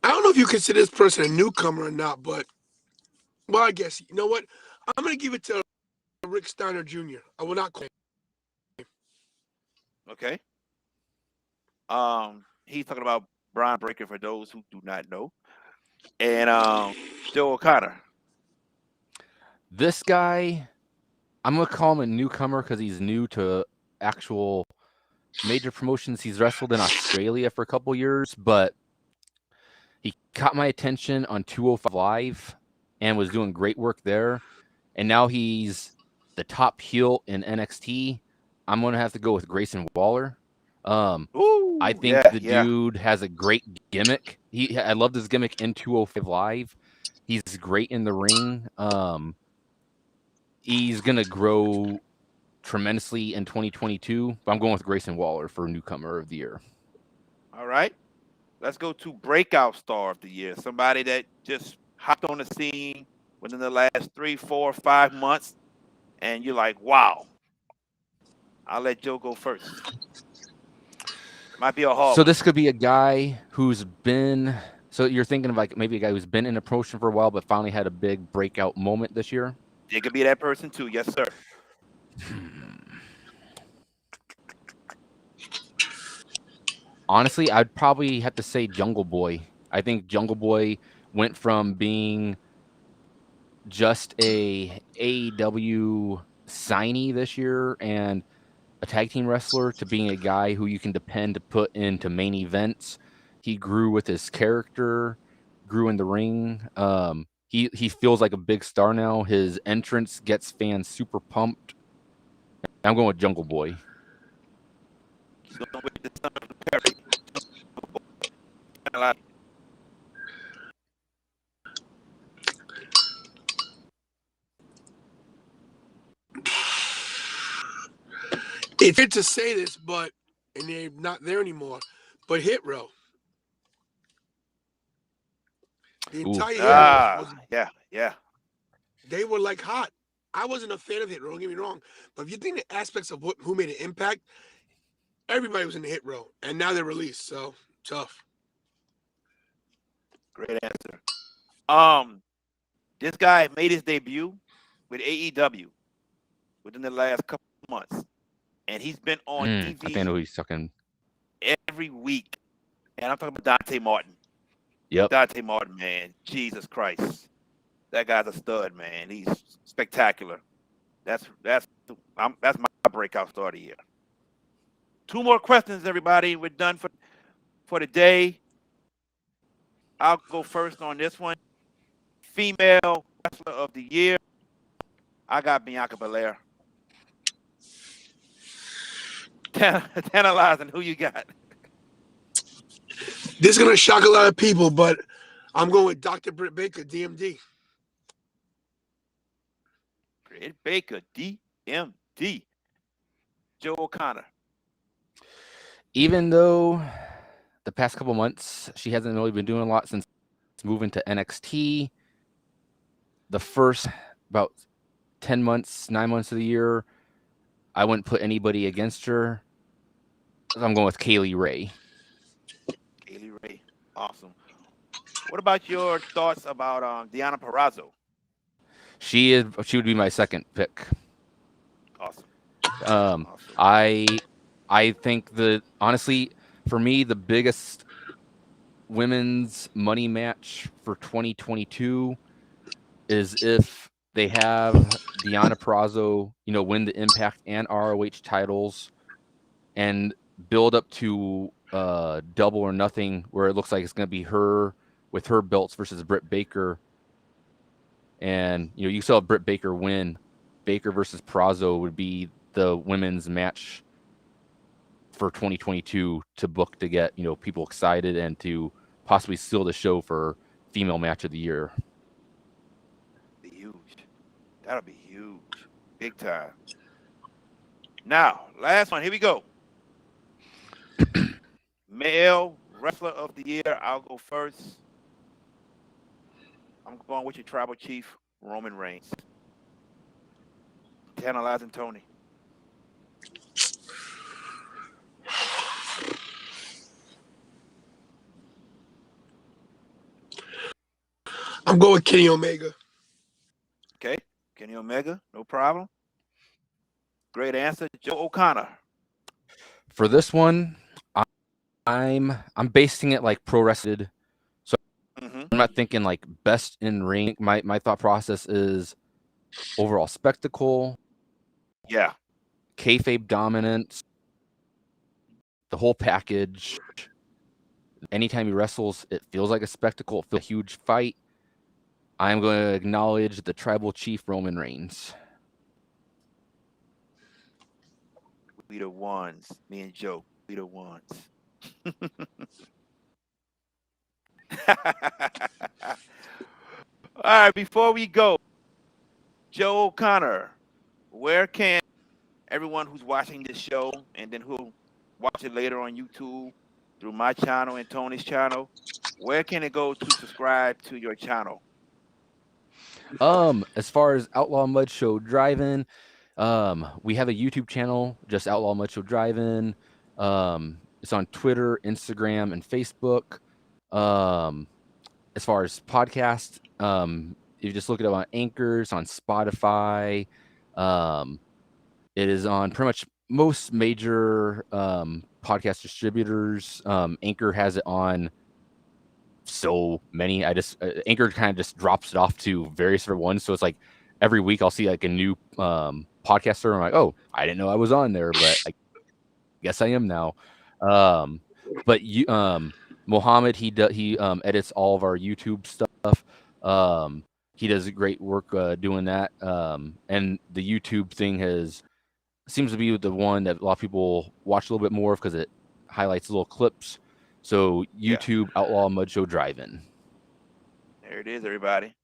don't know if you consider this person a newcomer or not, but well, I guess you know what. I'm gonna give it to Rick Steiner Jr. I will not call him. Okay. He's talking about Brian Breaker for those who do not know, and Joe O'Connor. This guy, I'm gonna call him a newcomer because he's new to actual major promotions. He's wrestled in Australia for a couple years, but he caught my attention on 205 Live and was doing great work there. And now he's the top heel in NXT. I'm gonna have to go with Grayson Waller. Ooh, I think the dude has a great gimmick. I loved his gimmick in 205 Live. He's great in the ring. He's gonna grow tremendously in 2022. But I'm going with Grayson Waller for newcomer of the year. All right. Let's go to breakout star of the year. Somebody that just hopped on the scene within the last 3, 4, 5 months, and you're like, wow. I'll let Joe go first. Might be a hard So one. this could be a guy who's been. So you're thinking of like maybe a guy who's been in a promotion for a while, but finally had a big breakout moment this year. It could be that person too. Yes, sir. Honestly, I'd probably have to say Jungle Boy. I think Jungle Boy went from being just a AEW signee this year and a tag team wrestler to being a guy who you can depend to put into main events. He grew with his character, grew in the ring. He feels like a big star now. His entrance gets fans super pumped. I'm going with Jungle Boy. He's going with the son of Perry. Tantalizing. It's weird to say this, but and they're not there anymore. But Hit Row, the entire Hit Row was Yeah. they were like hot. I wasn't a fan of Hit Row, don't get me wrong, but if you think the aspects of who made an impact, everybody was in the Hit Row, and now they're released. So tough. Great answer. This guy made his debut with AEW within the last couple months, and he's been on I think I know who he's talking. every week. And I'm talking about Dante Martin. Yep. Dante Martin, man. Jesus Christ. That guy's a stud, man. He's spectacular. That's my breakout star of the year. 2 more questions, everybody. We're done for the day. I'll go first on this one. Female wrestler of the year. I got Bianca Belair. Tantalizing. Who you got? This is gonna shock a lot of people, but I'm going with Dr. Britt Baker, DMD. Britt Baker, DMD. Joe O'Connor. Even though the past couple months she hasn't really been doing a lot since moving to NXT, the first about 10 months, 9 months of the year, I wouldn't put anybody against her. I'm going with Kaylee Ray. Kaylee Ray. Awesome. What about your thoughts about Deonna Purrazzo? She would be my second pick. Awesome. I think that honestly, for me, the biggest women's money match for 2022 is if they have Deonna Purrazzo, win the Impact and ROH titles and build up to Double or Nothing, where it looks like it's going to be her with her belts versus Britt Baker. And, you saw Britt Baker win. Baker versus Purrazzo would be the women's match for 2022 to book to get, people excited and to possibly seal the show for female match of the year. Be huge. That'll be huge. Big time. Now, last one. Here we go. Male wrestler of the year. I'll go first. I'm going with your tribal chief, Roman Reigns. Tantalizing Tony. I'm going with Kenny Omega. Okay, Kenny Omega, no problem. Great answer, Joe O'Connor. For this one, I'm basing it like pro wrestling, so I'm not thinking like best in ring. My thought process is overall spectacle. Yeah. Kayfabe dominance, the whole package. Anytime he wrestles, it feels like a spectacle. It feels like a huge fight. I'm going to acknowledge the tribal chief, Roman Reigns. We the ones. Me and Joe, we the ones. All right, before we go, Joe O'Connor, where can everyone who's watching this show and then who'll watch it later on YouTube through my channel and Tony's channel, where can it go to subscribe to your channel? As far as Outlaw Mud Show Drive-In, we have a YouTube channel, just Outlaw Mud Show Drive-In. It's on Twitter, Instagram, and Facebook. As far as podcast, if you just look it up on Anchor, it's on Spotify. It is on pretty much most major podcast distributors. Anchor has it on so many. Anchor kind of just drops it off to various different ones. So it's like every week I'll see like a new podcaster. I'm like, oh, I didn't know I was on there, but I guess I am now. But Mohammed, he edits all of our YouTube stuff. He does great work doing that. And the YouTube thing seems to be the one that a lot of people watch a little bit more because it highlights little clips. So Yeah. YouTube Outlaw Mud Show Drive-In. There it is, everybody.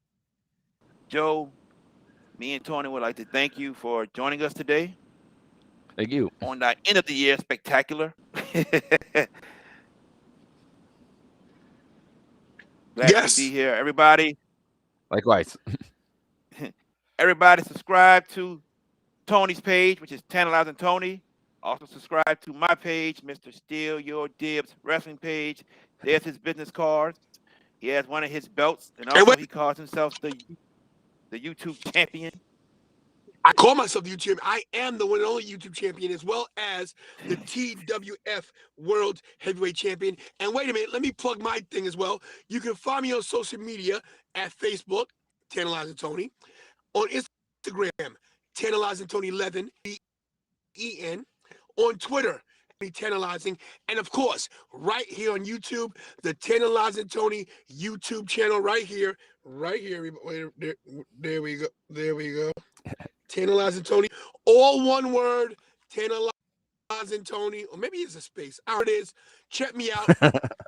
Joe, me and Tony would like to thank you for joining us today Thank you. on the end of the year spectacular. Glad to Yes. be here, everybody. Likewise. Everybody subscribe to Tony's page, which is Tantalizing Tony. Also subscribe to my page, Mr. Steal Your Dibs Wrestling page. There's his business cards. He has one of his belts, and And also wait, he calls himself the YouTube champion. I call myself the YouTube. I am the one and only YouTube champion, as well as the TWF World Heavyweight Champion. And wait a minute, let me plug my thing as well. You can find me on social media at Facebook, Tantalizing Tony, on Instagram, Tantalizing Tony 11, EN, on Twitter, Tantalizing, and of course, right here on YouTube, the Tantalizing Tony YouTube channel, right here. There we go. Tantalizing Tony, all one word, Tantalizing Tony, or maybe it's a space. It is. Check me out.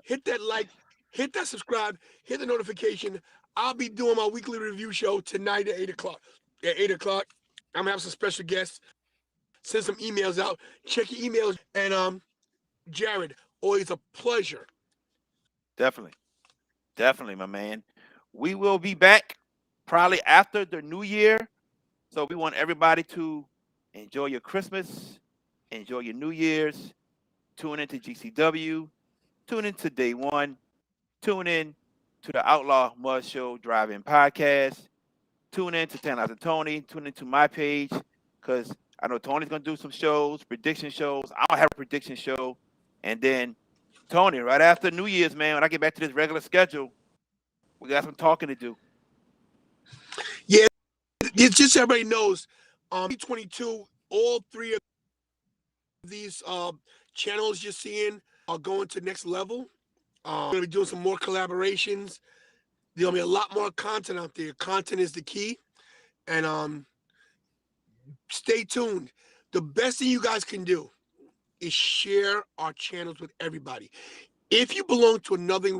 Hit that like, hit that subscribe, hit the notification. I'll be doing my weekly review show tonight at 8 o'clock. At 8 o'clock, I'm gonna have some special guests. Send some emails out. Check your emails. And Jared, always a pleasure. Definitely, my man. We will be back probably after the new year. So we want everybody to enjoy your Christmas, enjoy your New Year's, tune into GCW, tune into Day One, tune in to the Outlaw Mud Show Drive-In Podcast, tune in to Tantalizing Tony, tune into my page, because I know Tony's going to do some shows, prediction shows. I'll have a prediction show. And then, Tony, right after New Year's, man, when I get back to this regular schedule, we got some talking to do. Yeah, it's just so everybody knows, 2022, all three of these channels you're seeing are going to next level. We're gonna be doing some more collaborations. There'll be a lot more content out there. Content is the key, and stay tuned. The best thing you guys can do is share our channels with everybody. If you belong to another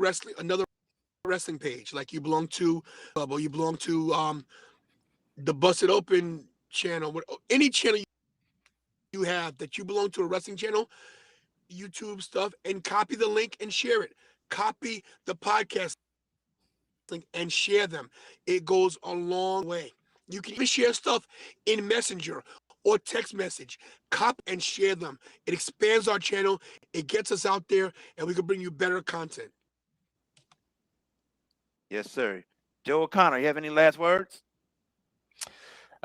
wrestling page, like you belong to, or you belong to the Busted Open channel, any channel you have that you belong to a wrestling channel, YouTube stuff, and copy the link and share it. Copy the podcast link and share them. It goes a long way. You can even share stuff in Messenger or text message. Copy and share them. It expands our channel. It gets us out there, and we can bring you better content. Yes, sir. Joe O'Connor, you have any last words?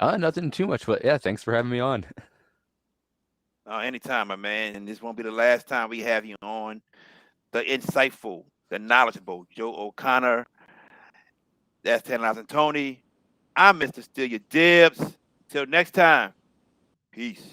Nothing too much, but yeah, thanks for having me on. Anytime, my man. And this won't be the last time we have you on. The insightful, the knowledgeable Joe O'Connor. That's Tantalizing Tony. I'm Mr. Steal Your Dibs. Till next time, peace.